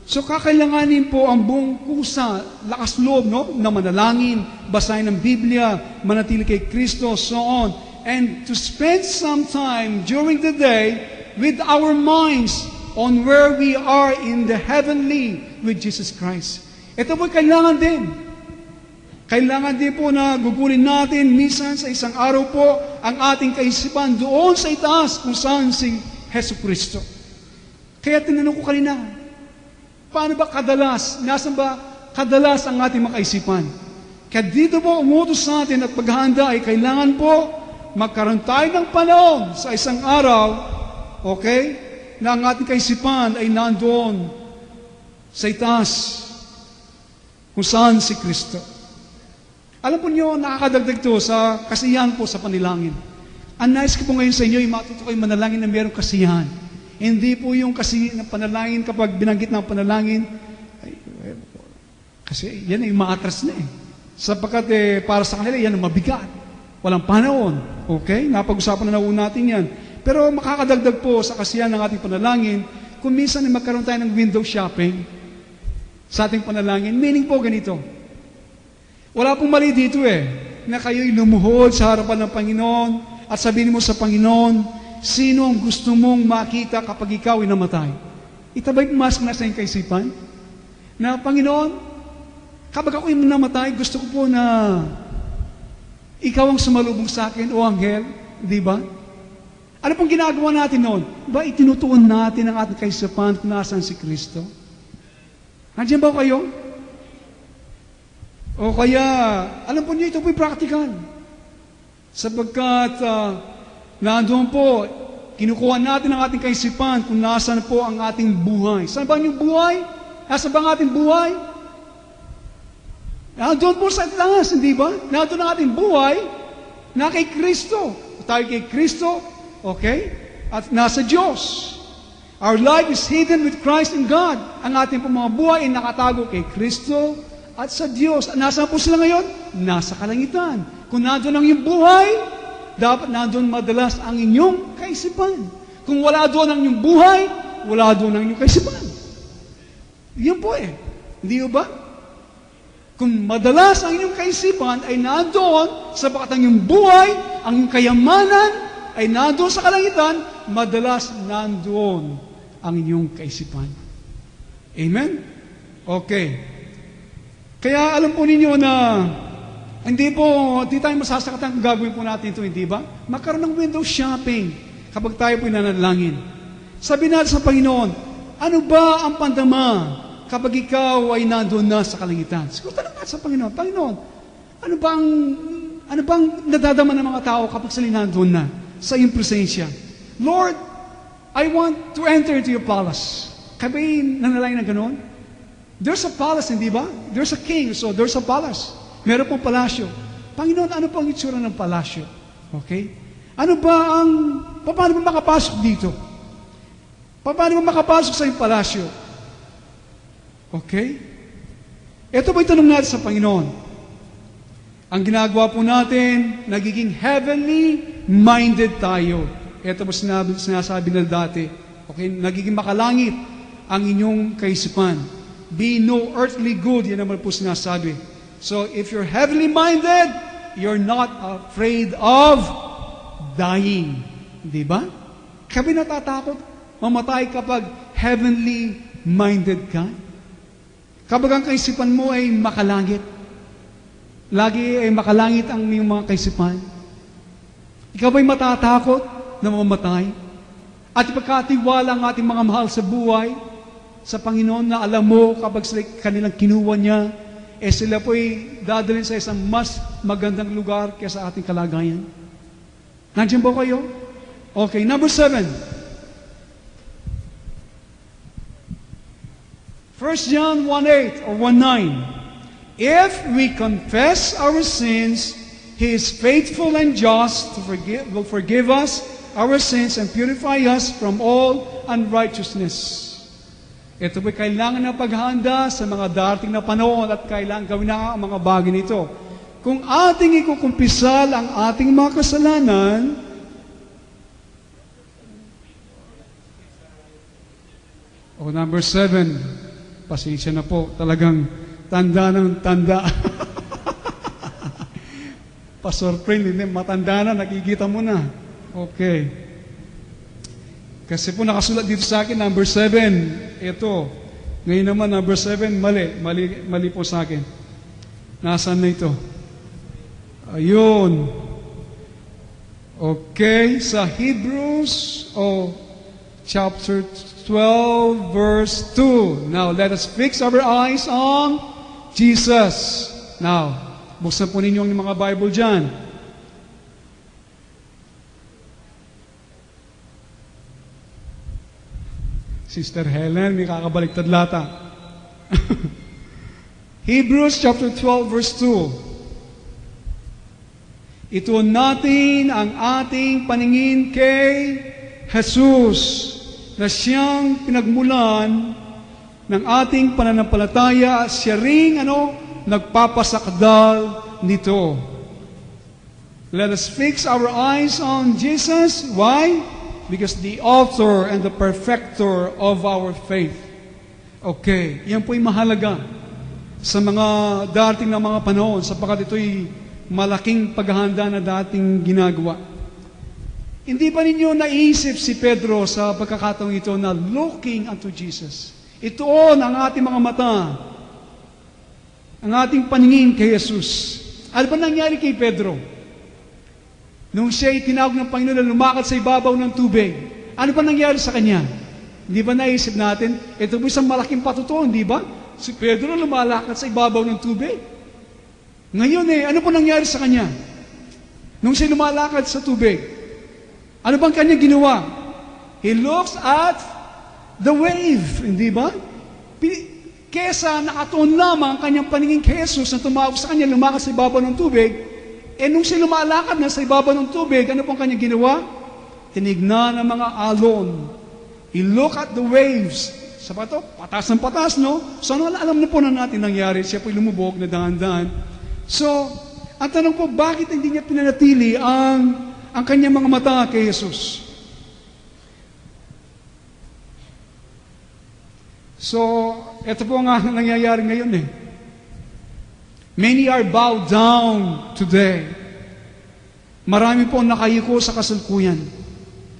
So kakailanganin po ang buong kusa, lakas loob, no? Na manalangin, basahin ng Biblia, manatili kay Kristo, so on. And to spend some time during the day with our minds on where we are in the heavenly with Jesus Christ. Ito po kailangan din. Kailangan din po na gugulin natin minsan sa isang araw po ang ating kaisipan doon sa itaas kung saan si Hesus Kristo. Kaya tinanong ko kanina, paano ba kadalas, nasan ba kadalas ang ating makaisipan? Kaya dito po umutos sa atin at paghahanda ay kailangan po magkaroon tayo ng panahon sa isang araw, okay, na ang ating kaisipan ay nandoon sa itaas kung saan si Kristo. Alam po niyo, nakakadagdag to sa kasiyahan po sa panalangin. Ang nais ko po ngayon sa inyo, ay matuto kayo manalangin na mayroong kasiyahan. Hindi po yung panalangin kapag binanggit ng panalangin, kasi yan ay maatras na eh. Sapagkat para sa kanila, yan ang mabigat. Walang panahon. Okay? Napag-usapan na natin yan. Pero makakadagdag po sa kasiyahan ng ating panalangin, kung minsan ay magkaroon tayo ng window shopping sa ating panalangin, meaning po ganito. Wala pong mali dito na kayo'y lumuhod sa harapan ng Panginoon at sabihin mo sa Panginoon, sino ang gusto mong makita kapag ikaw ay namatay? Itabay mo mas na sa iyong kaisipan na, Panginoon, kapag ako ay namatay, gusto ko po na ikaw ang sumalubong sa akin, o anghel, di ba? Ano pong ginagawa natin noon? Ba, itinutuon natin ang ating kaisipan kung nasaan si Kristo? Nandiyan ba kayo? O kaya, alam po niyo, ito po'y practical. Sapagkat, nandoon po, kinukuha natin ang ating kaisipan kung nasaan po ang ating buhay. Saan ba yung buhay? Nasaan ba ang ating buhay? Nandoon po sa taas, hindi ba? Nandoon ang ating buhay na kay Kristo. Tayo kay Kristo, okay? At nasa Diyos. Our life is hidden with Christ in God. Ang ating po mga buhay ay nakatago kay Kristo at sa Diyos. Nasaan po sila ngayon? Nasa kalangitan. Kung nandoon ang iyong buhay, dapat nandoon madalas ang inyong kaisipan. Kung wala doon ang inyong buhay, wala doon ang inyong kaisipan. Yan po Hindi ba? Kung madalas ang inyong kaisipan ay nandoon, sapagat ang inyong buhay, ang inyong kayamanan ay nandoon sa kalangitan, madalas nandoon ang inyong kaisipan. Amen? Okay. Kaya alam po ninyo na hindi tayo masasakatan kung gagawin po natin ito, hindi ba? Magkaroon ng window shopping kapag tayo po nanalangin. Sabi natin sa Panginoon, ano ba ang pandama kapag ikaw ay nandoon na sa kalangitan? Siguro tanong natin sa Panginoon, Panginoon, ano bang nadadama ng mga tao kapag sila nandoon na sa iyong presensya? Lord, I want to enter into your palace. Kabi nanalangin na ganoon? There's a palace, hindi ba? There's a king, so there's a palace. Meron pong palasyo. Panginoon, ano po ang itsura ng palasyo? Okay? Paano ba makapasok dito? Paano ba makapasok sa iyong palasyo? Okay? Ito po yung tanong natin sa Panginoon. Ang ginagawa po natin, nagiging heavenly minded tayo. Ito po sinasabi na dati. Okay? Nagiging makalangit ang inyong kaisipan. Be no earthly good, yan naman po sinasabi. So, if you're heavenly minded, you're not afraid of dying. Di ba? Kami natatakot mamatay kapag heavenly minded ka. Kapag ang kaisipan mo ay makalangit. Lagi ay makalangit ang iyong mga kaisipan. Ikaw ba'y matatakot na mamatay? At ipagkatiwala ang ating mga mahal sa buhay sa Panginoon na alam mo kapag sila kanilang kinuha niya, sila po'y dadalhin sa isang mas magandang lugar kaysa ating kalagayan. Nandiyan po kayo? Okay, number 7. 1 John 1:8 or 1:9. If we confess our sins, He is faithful and just to will forgive us our sins and purify us from all unrighteousness. Ito po'y kailangan na paghahanda sa mga darating na panahon at kailangan gawin na ang mga bagay nito. Kung ating ikukumpisal ang ating mga kasalanan, number 7, pasensya na po, talagang tanda ng tanda. Pasurprend, hindi, matanda na, nakikita mo na. Okay. Kasi po nakasulat dito sa akin, number 7. Ito. Ngayon naman, number 7, mali po sa akin. Nasaan na ito? Ayun. Okay, sa Hebrews, chapter 12, verse 2. Now, let us fix our eyes on Jesus. Now, buksan po ninyo ang mga Bible dyan. Sister Helen, may kakabaliktad lata. Hebrews chapter 12, verse 2. Ituon natin ang ating paningin kay Jesus, na siyang pinagmulan ng ating pananampalataya, siya ring nagpapasakdal nito. Let us fix our eyes on Jesus. Why? Because the author and the perfecter of our faith. Okay, yan po'y mahalaga sa mga dating na mga panahon sapagkat ito'y malaking paghahanda na dating ginagawa. Hindi ba ninyo naisip si Pedro sa pagkakataong ito na looking unto Jesus? Itoon ang ating mga mata, ang ating paningin kay Jesus. Ano ba nangyari kay Pedro? Nung siya'y tinawag ng Panginoon na lumakad sa ibabaw ng tubig, ano ba nangyari sa kanya? Hindi ba naisip natin, ito po isang malaking patutuan, di ba? Si Pedro lumalakad sa ibabaw ng tubig. Ngayon ano po nangyari sa kanya? Nung siya lumalakad sa tubig, ano bang kanya ginawa? He looks at the wave, hindi ba? Kesa nakatuon lamang ang kanyang paningin kay Jesus na tumawag sa kanya, lumakad sa ibabaw ng tubig, nung siya lumalakad na sa ibabaw ng tubig, ano pong kanya ginawa? Tinignan ang mga alon. He looked at the waves. Sabi ito, patas ng patas, no? So, alam na po na natin nangyari. Siya po'y lumubog na dahan-dahan. So, ang tanong po, bakit hindi niya pinanatili ang kanyang mga mata kay Jesus? So, ito po nga nangyayari ngayon Many are bowed down today. Marami po nakayuko sa kasalukuyan.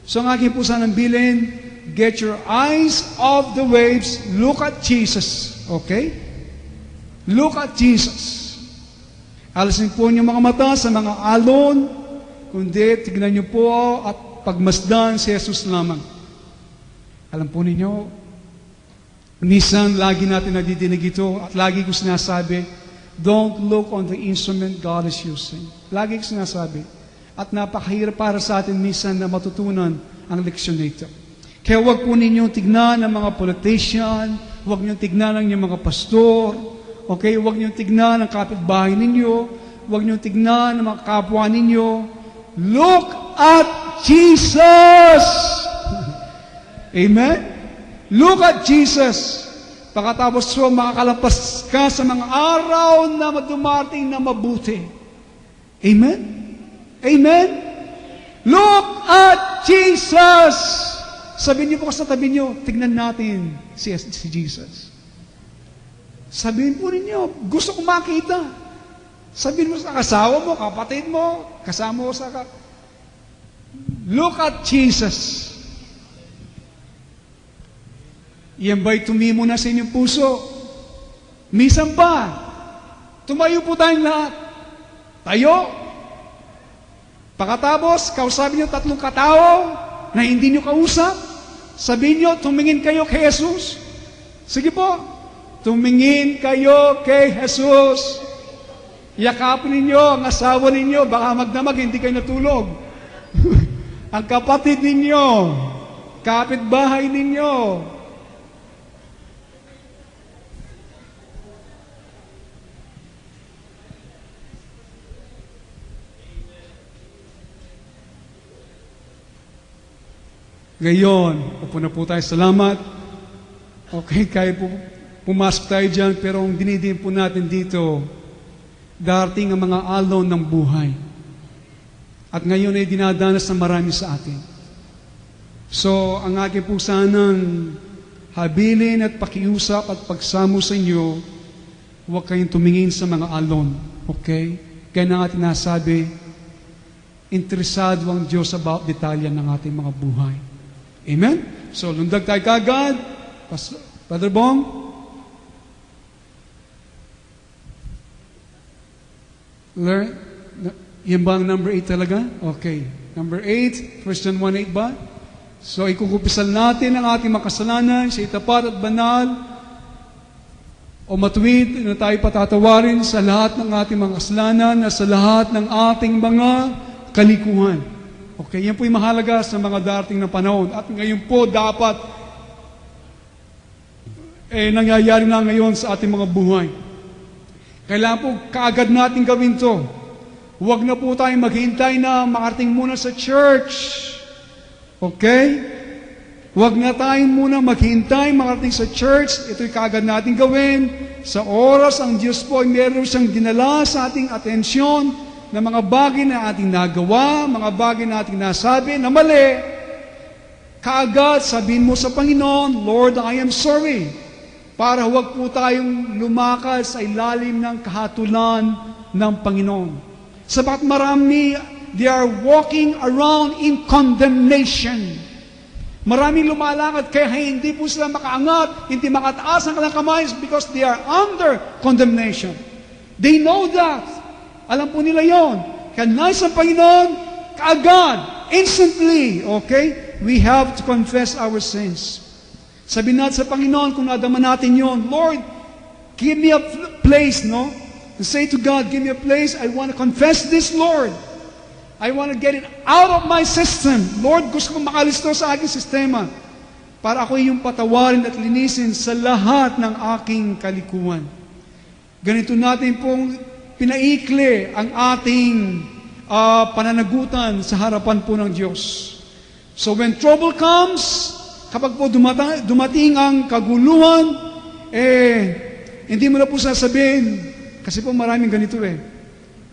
So ang aking po sanang bilin, get your eyes off the waves, look at Jesus. Okay? Look at Jesus. Alasin po niyo mga mata sa mga alon, kundi tignan niyo po at pagmasdan si Jesus lamang. Alam po ninyo, minsan lagi natin nadidinig ito at lagi ko sinasabi, don't look on the instrument God is using. Lagi ko sinasabi. At napakahirap para sa atin minsan na matutunan ang leksyon nito. Kaya huwag po ninyong tignan ang mga politician, huwag ninyong tignan ang inyong mga pastor, okay? Huwag ninyong tignan ang kapitbahay ninyo, huwag ninyong tignan ang mga kapwa ninyo. Look at Jesus! Amen? Look at Jesus! Pagkatapos so, makakalampas ka sa mga araw na dumating na mabuti. Amen? Amen? Look at Jesus! Sabihin niyo po sa tabi niyo, tignan natin si Jesus. Sabihin po ninyo, gusto kong makita. Sabihin mo sa kasawa mo, kapatid mo, kasama mo sa Look at Jesus. Yan ba'y tumimo na sa inyong puso? Minsan pa, tumayo po tayong lahat. Tayo. Pagkatapos, kausapin niyo 3 katao na hindi niyo kausap. Sabihin niyo, tumingin kayo kay Jesus. Sige po, tumingin kayo kay Jesus. Yakapin ninyo ang asawa ninyo, baka magdamag, hindi kayo natulog. Ang kapatid ninyo, kapitbahay ninyo. Ngayon, upo na po tayo. Salamat. Okay, kaya po pumasok tayo dyan, pero ang dinidiin po natin dito, darating ang mga alon ng buhay. At ngayon ay dinadanas ng marami sa atin. So, ang aking po sanang habilin at pakiusap at pagsamo sa inyo, huwag kayong tumingin sa mga alon. Okay? Kaya na nga tinasabi, interesado ang Diyos about detalya ng ating mga buhay. Amen? So, lundag tayo kagad. Brother Bong? Learn? Yan ba ang number 8 talaga? Okay. Number 8, 1 John 1:8 ba? So, ikukupisal natin ang ating makasalanan, siya tapat at banal, o matuwid na tayo patatawarin sa lahat ng ating mga kasalanan, na sa lahat ng ating mga kalikuhan. Okay, yan po yung mahalaga sa mga darating na panahon. At ngayon po dapat nangyayari na ngayon sa ating mga buhay. Kailangan po kaagad natin gawin to. Huwag na po tayong maghintay na makarating muna sa church. Okay? Huwag na tayong muna maghintay makarating sa church. Ito'y kaagad natin gawin. Sa oras, ang Diyos po ay meron siyang dinala sa ating atensyon na mga bagay na ating nagawa, mga bagay na ating nasabi na mali, kaagad sabihin mo sa Panginoon, Lord, I am sorry. Para huwag po tayong lumakad sa ilalim ng kahatulan ng Panginoon. Sabat marami, they are walking around in condemnation. Maraming lumalakad kaya hindi po sila makaangat, hindi makataas ang kanilang kamay because they are under condemnation. They know that. Alam po nila yon. Kaya nais ang Panginoon, kaagad, instantly, okay? We have to confess our sins. Sabihin natin sa Panginoon, kung nadama natin yon, Lord, give me a place, no? And say to God, give me a place, I want to confess this, Lord. I want to get it out of my system. Lord, gusto kong makalisto sa aking sistema para ako yung patawarin at linisin sa lahat ng aking kalikuan. Ganito natin pong pinaikli ang ating pananagutan sa harapan po ng Diyos. So when trouble comes, kapag po dumating ang kaguluhan, hindi mo na po sasabihin, kasi po maraming ganito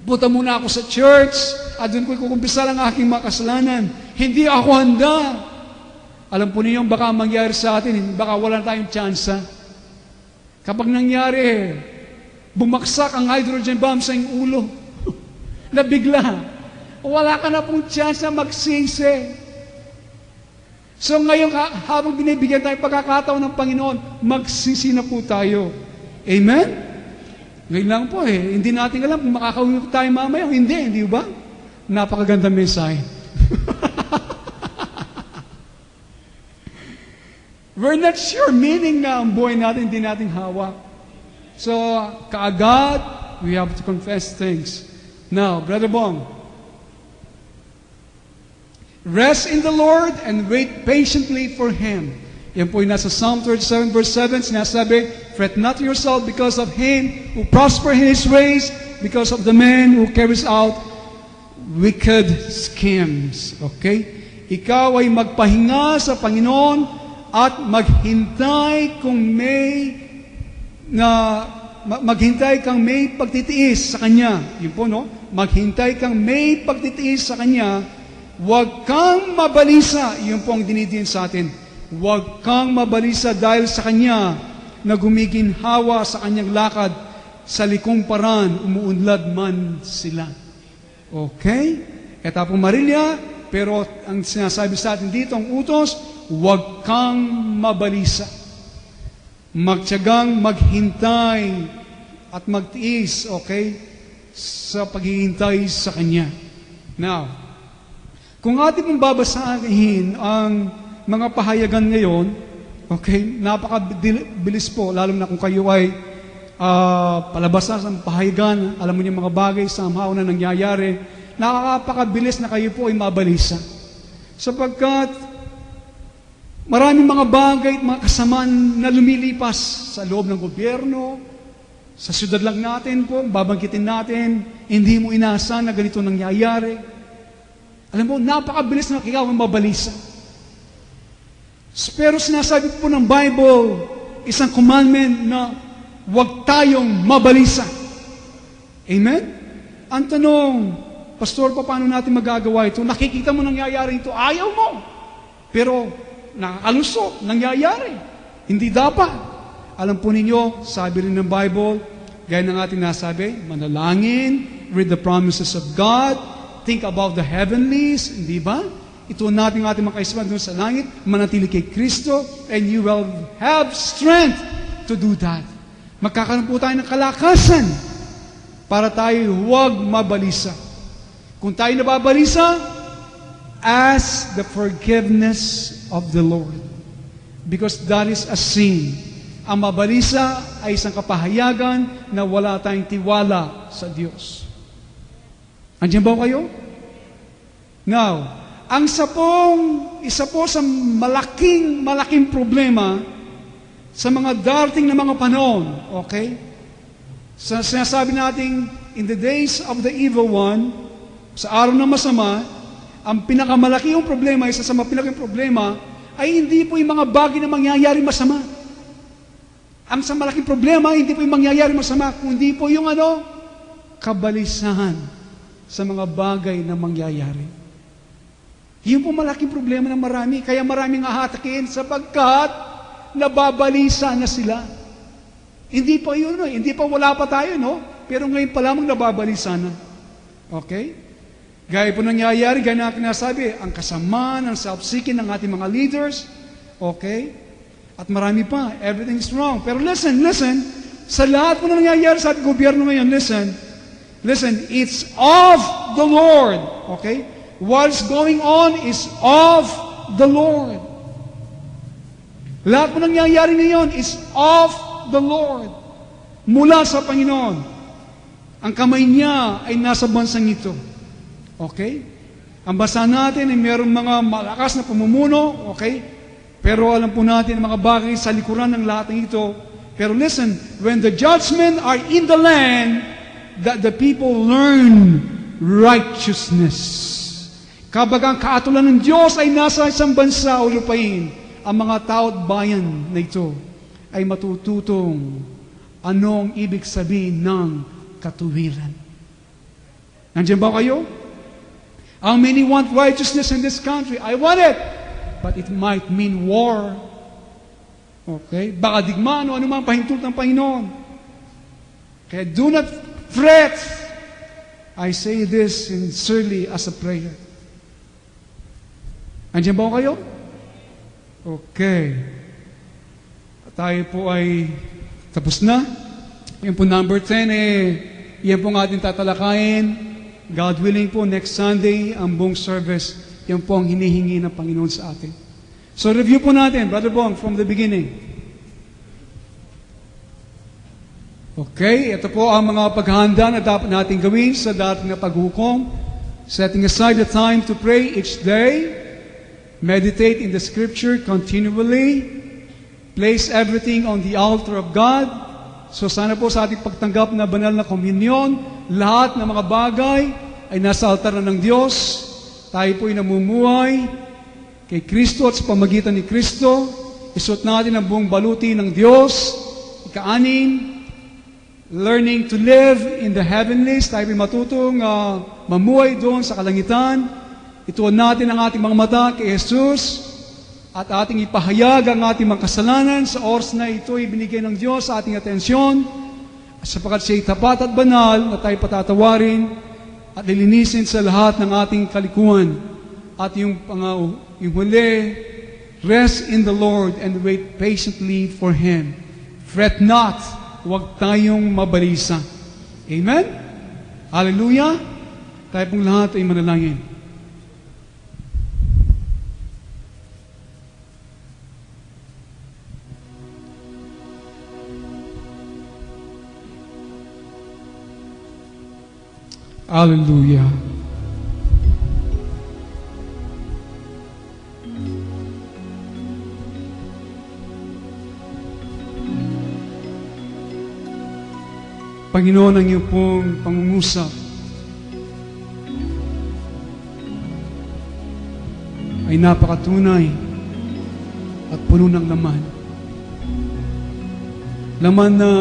punta muna ako sa church, at doon ko kukumpisa ang aking mga kasalanan. Hindi ako handa. Alam po niyo, baka mangyari sa atin, baka wala tayong tsansa. Kapag nangyari, bumaksak ang hydrogen bomb sa iyong ulo, na bigla, wala ka na pong tsansa magsisi. So ngayon, habang binibigyan tayo pagkakataon ng Panginoon, magsisi na po tayo. Amen? Ngayon lang po hindi natin alam kung makakauwi tayo mamaya o hindi ba? Napakagandang mensahe. We're not sure, meaning na ang buhay natin hindi natin hawak. So, kaagad, we have to confess things. Now, Brother Bong, rest in the Lord and wait patiently for Him. Yan po yung nasa Psalm 37 verse 7, sinasabi, fret not yourself because of him who prosper in his ways, because of the man who carries out wicked schemes. Okay? Ikaw ay magpahinga sa Panginoon at maghintay kang may pagtitiis sa Kanya. Yun po, no? Maghintay kang may pagtitiis sa Kanya. Huwag kang mabalisa. Yun po ang dinidiin sa atin. Huwag kang mabalisa dahil sa Kanya na gumiginhawa sa Kanyang lakad, sa likong paran, umuunlad man sila. Okay? Ito po Marilya, pero ang sinasabi sa atin dito, ang utos, huwag kang mabalisa. Magtiyagang maghintay at magtiis, okay, sa paghihintay sa Kanya. Now, kung ating pong babasahin ang mga pahayagan ngayon, okay, napakabilis po, lalo na kung kayo ay palabas na sa pahayagan, alam mo niyo mga bagay somehow na nangyayari, nakakapakabilis na kayo po ay mabalisa. Sapagkat maraming mga bagay at mga kasamaan na lumilipas sa loob ng gobyerno, sa syudad lang natin po, babangkitin natin, hindi mo inaasahan na ganito nangyayari. Alam mo, napakabilis na ikaw ang mabalisa. Pero sinasabi po ng Bible, isang commandment na huwag tayong mabalisa. Amen? Ang tanong, Pastor, paano natin magagawa ito? Nakikita mo nangyayari ito, ayaw mo. Pero nakakalusot, nangyayari. Hindi dapat. Alam po ninyo, sabi rin ng Bible, gaya ng ating nasabi, manalangin, read the promises of God, think about the heavenlies, hindi ba? Ito natin ating makaisipan doon sa langit, manatili kay Kristo, and you will have strength to do that. Magkakaroon po tayo ng kalakasan para tayo huwag mabalisa. Kung tayo nababalisa, ask the forgiveness of the Lord. Because that is a sin. Ang mabalisa ay isang kapahayagan na wala tayong tiwala sa Diyos. Andiyan ba kayo? Now, isa po sa malaking problema sa mga darating na mga panahon, okay? Sinasabi natin, in the days of the evil one, sa araw ng masama, ang pinakamalaking problema, isa sa malaking problema, ay hindi po yung mga bagay na mangyayari masama. Ang sa malaking problema, hindi po yung mangyayari masama, kundi po yung kabalisahan sa mga bagay na mangyayari. Yun po malaking problema ng marami. Kaya maraming ahatakin sapagkat nababalisa na sila. Hindi pa yun, no? Hindi pa wala pa tayo, no? Pero ngayon pa lamang nababalisa na. Okay? Gaya po nangyayari, gaya na nasabi, ang kasamaan, ang self-seeking ng ating mga leaders. Okay? At marami pa. Everything is wrong. Pero listen, sa lahat po na nangyayari sa ating gobyerno ngayon, listen, it's of the Lord. Okay? What's going on is of the Lord. Lahat po nangyayari ngayon is of the Lord. Mula sa Panginoon. Ang kamay niya ay nasa bansang ito. Okay? Ang bansa natin ay mayroong mga malakas na pamumuno. Okay? Pero alam po natin ang mga bagay sa likuran ng lahat ng ito. Pero listen, when the judgment are in the land, that the people learn righteousness. Kapag ang kaatulan ng Diyos ay nasa isang bansa o lupain, ang mga tao at bayan na ito ay matututong anong ibig sabihin ng katuwiran. Nandiyan ba kayo? How many want righteousness in this country? I want it. But it might mean war. Okay? Baka digmaan o anumang pahintulot ng Panginoon. Kaya do not fret. I say this sincerely as a prayer. Andiyan ba kayo? Okay. Tayo po ay tapos na. Yan po number 10 yan po ang ating tatalakayin. God willing po, next Sunday, ang buong service, yan po ang hinihingi ng Panginoon sa atin. So review po natin, Brother Bong, from the beginning. Okay, ito po ang mga paghahanda na dapat natin gawin sa dating na paghukom. Setting aside the time to pray each day. Meditate in the Scripture continually. Place everything on the altar of God. So sana po sa ating pagtanggap na banal na komunyon, lahat ng mga bagay ay nasa altar na ng Diyos. Tayo po ay namumuhay kay Kristo at sa pamagitan ni Kristo. Isuot natin ang buong baluti ng Diyos. Ika-anim, learning to live in the heavenlies. Tayo ay matutong mamuhay doon sa kalangitan. Ituon natin ang ating mga mata kay Jesus at ating ipahayag ang ating mga kasalanan sa oras na ito ay binigay ng Diyos sa ating atensyon sapagkat siya ay tapat at banal na tayo patatawarin at lilinisin sa lahat ng ating kalikuan. At yung huli, rest in the Lord and wait patiently for Him. Fret not, huwag tayong mabalisa. Amen? Hallelujah! Tayo pong lahat ay manalangin. Hallelujah. Panginoon, ang iyong pong pangungusap ay napakatunay at puno ng laman. Laman na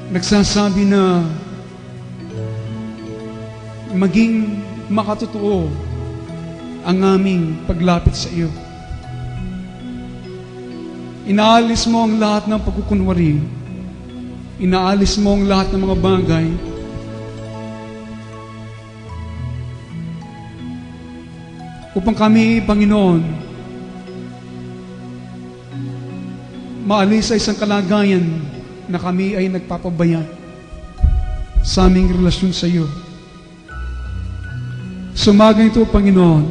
nagsasabi na maging makatotoo ang aming paglapit sa iyo. Inaalis mo ang lahat ng pagkukunwari. Inaalis mo ang lahat ng mga bagay upang kami, Panginoon, maalis sa isang kalagayan na kami ay nagpapabaya sa aming relasyon sa iyo. Sa umagang ito, Panginoon,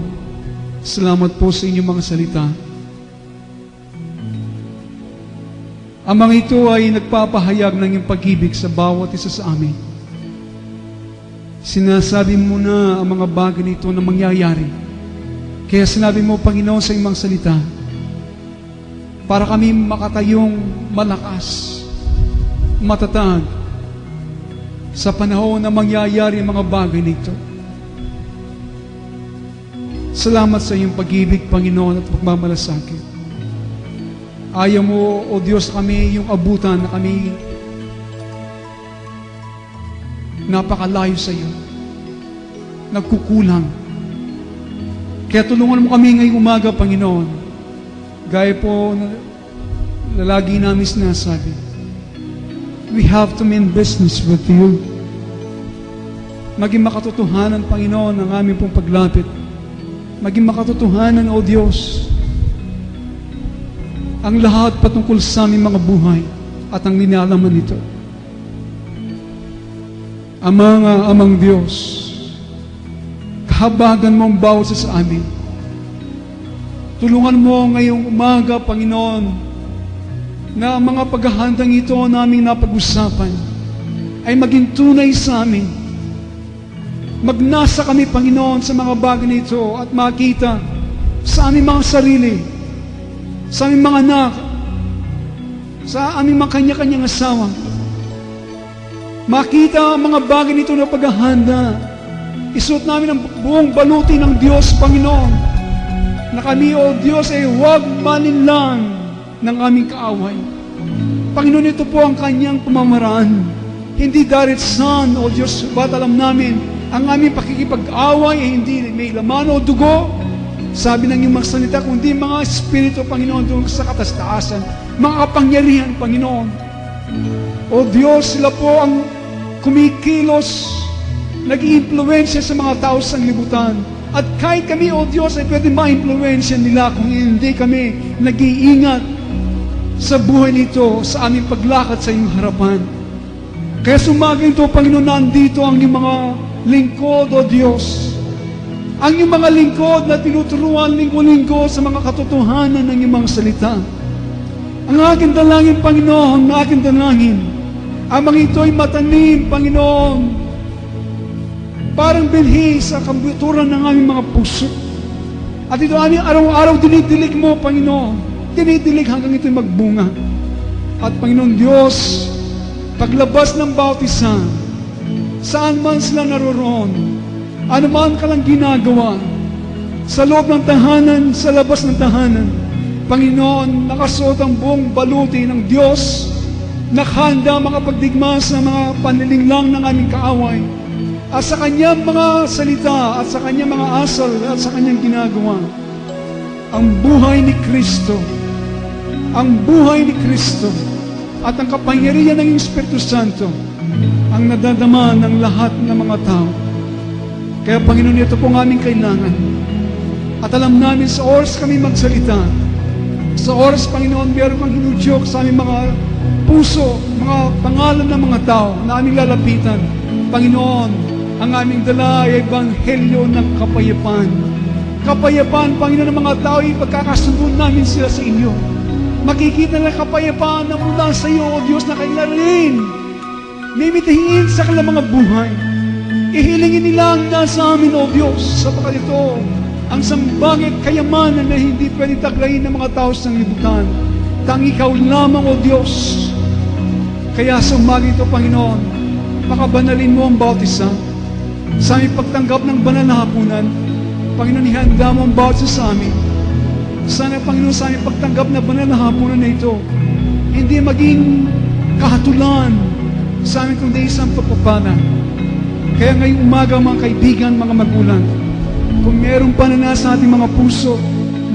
salamat po sa inyong mga salita. Ang mga ito ay nagpapahayag ng iyong pag-ibig sa bawat isa sa amin. Sinasabi mo na ang mga bagay nito na mangyayari. Kaya sinabi mo, Panginoon, sa iyong mga salita, para kami makatayong malakas, matatag, sa panahon na mangyayari ang mga bagay nito. Salamat sa iyong pag-ibig, Panginoon, at pagmamalasakit. Ayaw mo, O Diyos, kami yung abutan na kami napakalayo sa iyo. Nagkukulang. Kaya tulungan mo kami ngayong umaga, Panginoon. Gaya po na lagi namin sinasabi, we have to mean business with you. Maging makatotohanan, Panginoon, ang aming pong paglapit. Maging makatotohanan, O Diyos, ang lahat patungkol sa aming mga buhay at ang linalaman nito. Amang Diyos, kahabagan mo ang bawat sa amin. Tulungan mo ngayong umaga, Panginoon, na ang mga paghahandang ito naming napag-usapan ay maging tunay sa amin. Magnasa kami, Panginoon, sa mga bagay nito at makita sa aming mga sarili, sa aming mga anak, sa aming mga kanya-kanyang asawa. Makita ang mga bagay nito na paghahanda. Isuot namin ang buong baluti ng Diyos, Panginoon, na kami, O Diyos, ay huwag malinlang ng aming kaaway. Panginoon, ito po ang kanyang pamamaraan. Hindi daritsan, O Diyos, ba't alam namin, ang aming pakikipag-away ay hindi may laman o dugo. Sabi ng iyong mga salita, kundi mga espiritu, Panginoon, doon sa katastaasan, mga kapangyarihan, Panginoon. O Diyos, sila po ang kumikilos, nag-i-impluensya sa mga tao sa libutan. At kahit kami, O Diyos, ay pwede ma-impluensya nila kung hindi kami nag-iingat sa buhay nito, sa aming paglakad sa iyong harapan. Kaya sumaging ito, Panginoon, nandito ang iyong mga lingkod, O Diyos. Ang iyong mga lingkod na tinuturuan linggo-linggo sa mga katotohanan ng iyong mga salita. Ang aking dalangin, Panginoon, ang aking dalangin, ang mga ito ay matanim, Panginoon, parang binhi sa kambuturan ng aming mga puso. At ito araw-araw dinidilig mo, Panginoon. Dinidilig hanggang ito'y magbunga. At Panginoon Diyos, paglabas ng bawat isa, saan man sila naroroon, ano man ka lang ginagawa, sa loob ng tahanan, sa labas ng tahanan, Panginoon, nakasuot ang buong baluti ng Diyos, nakahanda makapagdigma sa mga panlilinglang ng aming kaaway, at sa kanyang mga salita, at sa kanyang mga asal, at sa kanyang ginagawa. Ang buhay ni Kristo, ang buhay ni Kristo, at ang kapangyarihan ng Espiritu Santo, ang nadadama ng lahat ng mga tao. Kaya Panginoon, ito po ang aming kailangan. At alam namin sa oras kami magsalita, sa oras, Panginoon, meron kang hinudyok sa aming mga puso, mga pangalan ng mga tao na aming lalapitan. Panginoon, ang aming dala ay ebanghelyo ng kapayapaan. Kapayapaan, Panginoon, ng mga tao ay pagkakasundo namin sila sa inyo. Makikita na kapayapaan na mula sa iyo, O Diyos, na kailan rin mimitihin sa kanilang mga buhay. Ihilingin nila ang nasa amin, O Diyos, sapagkat ito ang sambangit kayamanan na hindi pwede taglayin ng mga tao sa libutan. Tang ikaw lamang, O Diyos. Kaya sa umaga ito, Panginoon, pakabanalin mo ang bawat isa. Sa aming pagtanggap ng banal na hapunan, Panginoon, ihanda mo ang bawat isa sa amin. Sana, Panginoon, sa aming pagtanggap na banal na hapunan na ito, hindi maging kahatulan sa amin kundi isang pagpapala. Kaya ngayong umaga, mga kaibigan, mga magulang, kung meron pa na nasa ating mga puso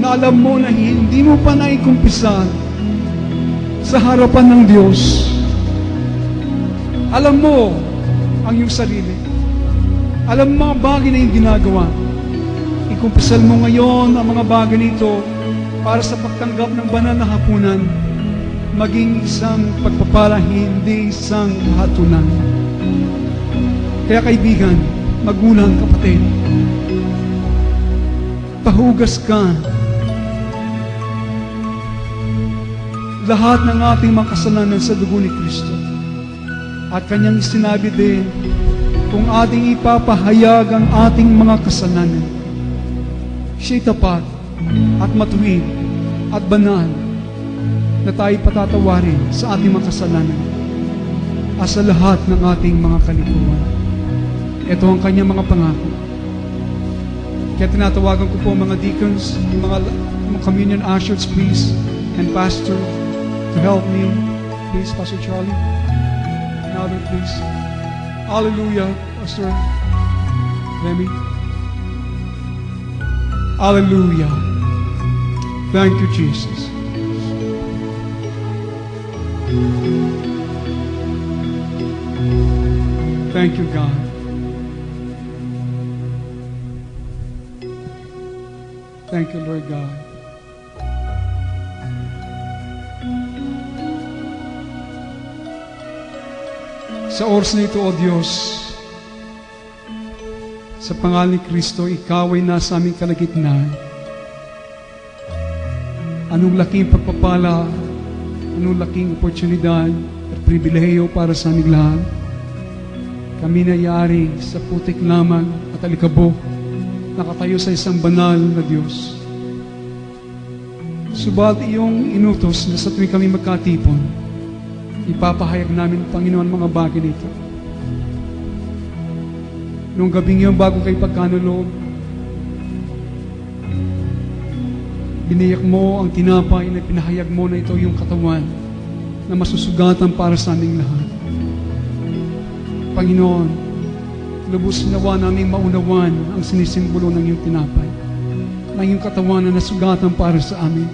na alam mo na hindi mo pa naikumpisan sa harapan ng Diyos, alam mo ang iyong sarili, alam mo mga bagay na iyong ginagawa, ikumpisal mo ngayon ang mga bagay nito para sa pagtanggap ng banal na hapunan, maging isang pagpapala, hindi isang hatulan. Kaya kaibigan, magulang, kapatid, pahugas ka. Lahat ng ating mga kasalanan sa dugo ni Kristo. At kanyang sinabi din, kung ating ipapahayag ang ating mga kasalanan, siya'y tapat at matuwid at banal na tayo patatawarin sa ating mga kasalanan at sa lahat ng ating mga kalikuan. Ito ang kanyang mga pangako. Kaya tinatawagan ko po mga deacons, mga communion ushers, please, and pastor, to help me. Please, Pastor Charlie. Another, please. Hallelujah, Pastor Remy. Hallelujah. Thank you, Jesus. Thank you, God. Thank you, Lord God. Sa oras na ito, O Diyos, sa pangalan ni Kristo, Ikaw ay nasa aming kalagitnaan. Anong laking pagpapala, anong laking oportunidad at pribilehiyo para sa aming lahat. Kami nayari sa putik lamang at alikabok, nakatayo sa isang banal na Diyos. Subalit iyong inutos na sa tuwing kami magkatipon, ipapahayag namin, Panginoon, mga bagay nito. Noong gabing yun, bago kay pagkanulog, biniyak mo ang tinapay na pinahayag mo na ito yung katawan na masusugatan para sa aming lahat. Panginoon, lubos nawa naming maunawan ang sinisimbolo ng iyong tinapay, ng iyong katawan na nasugatan para sa amin.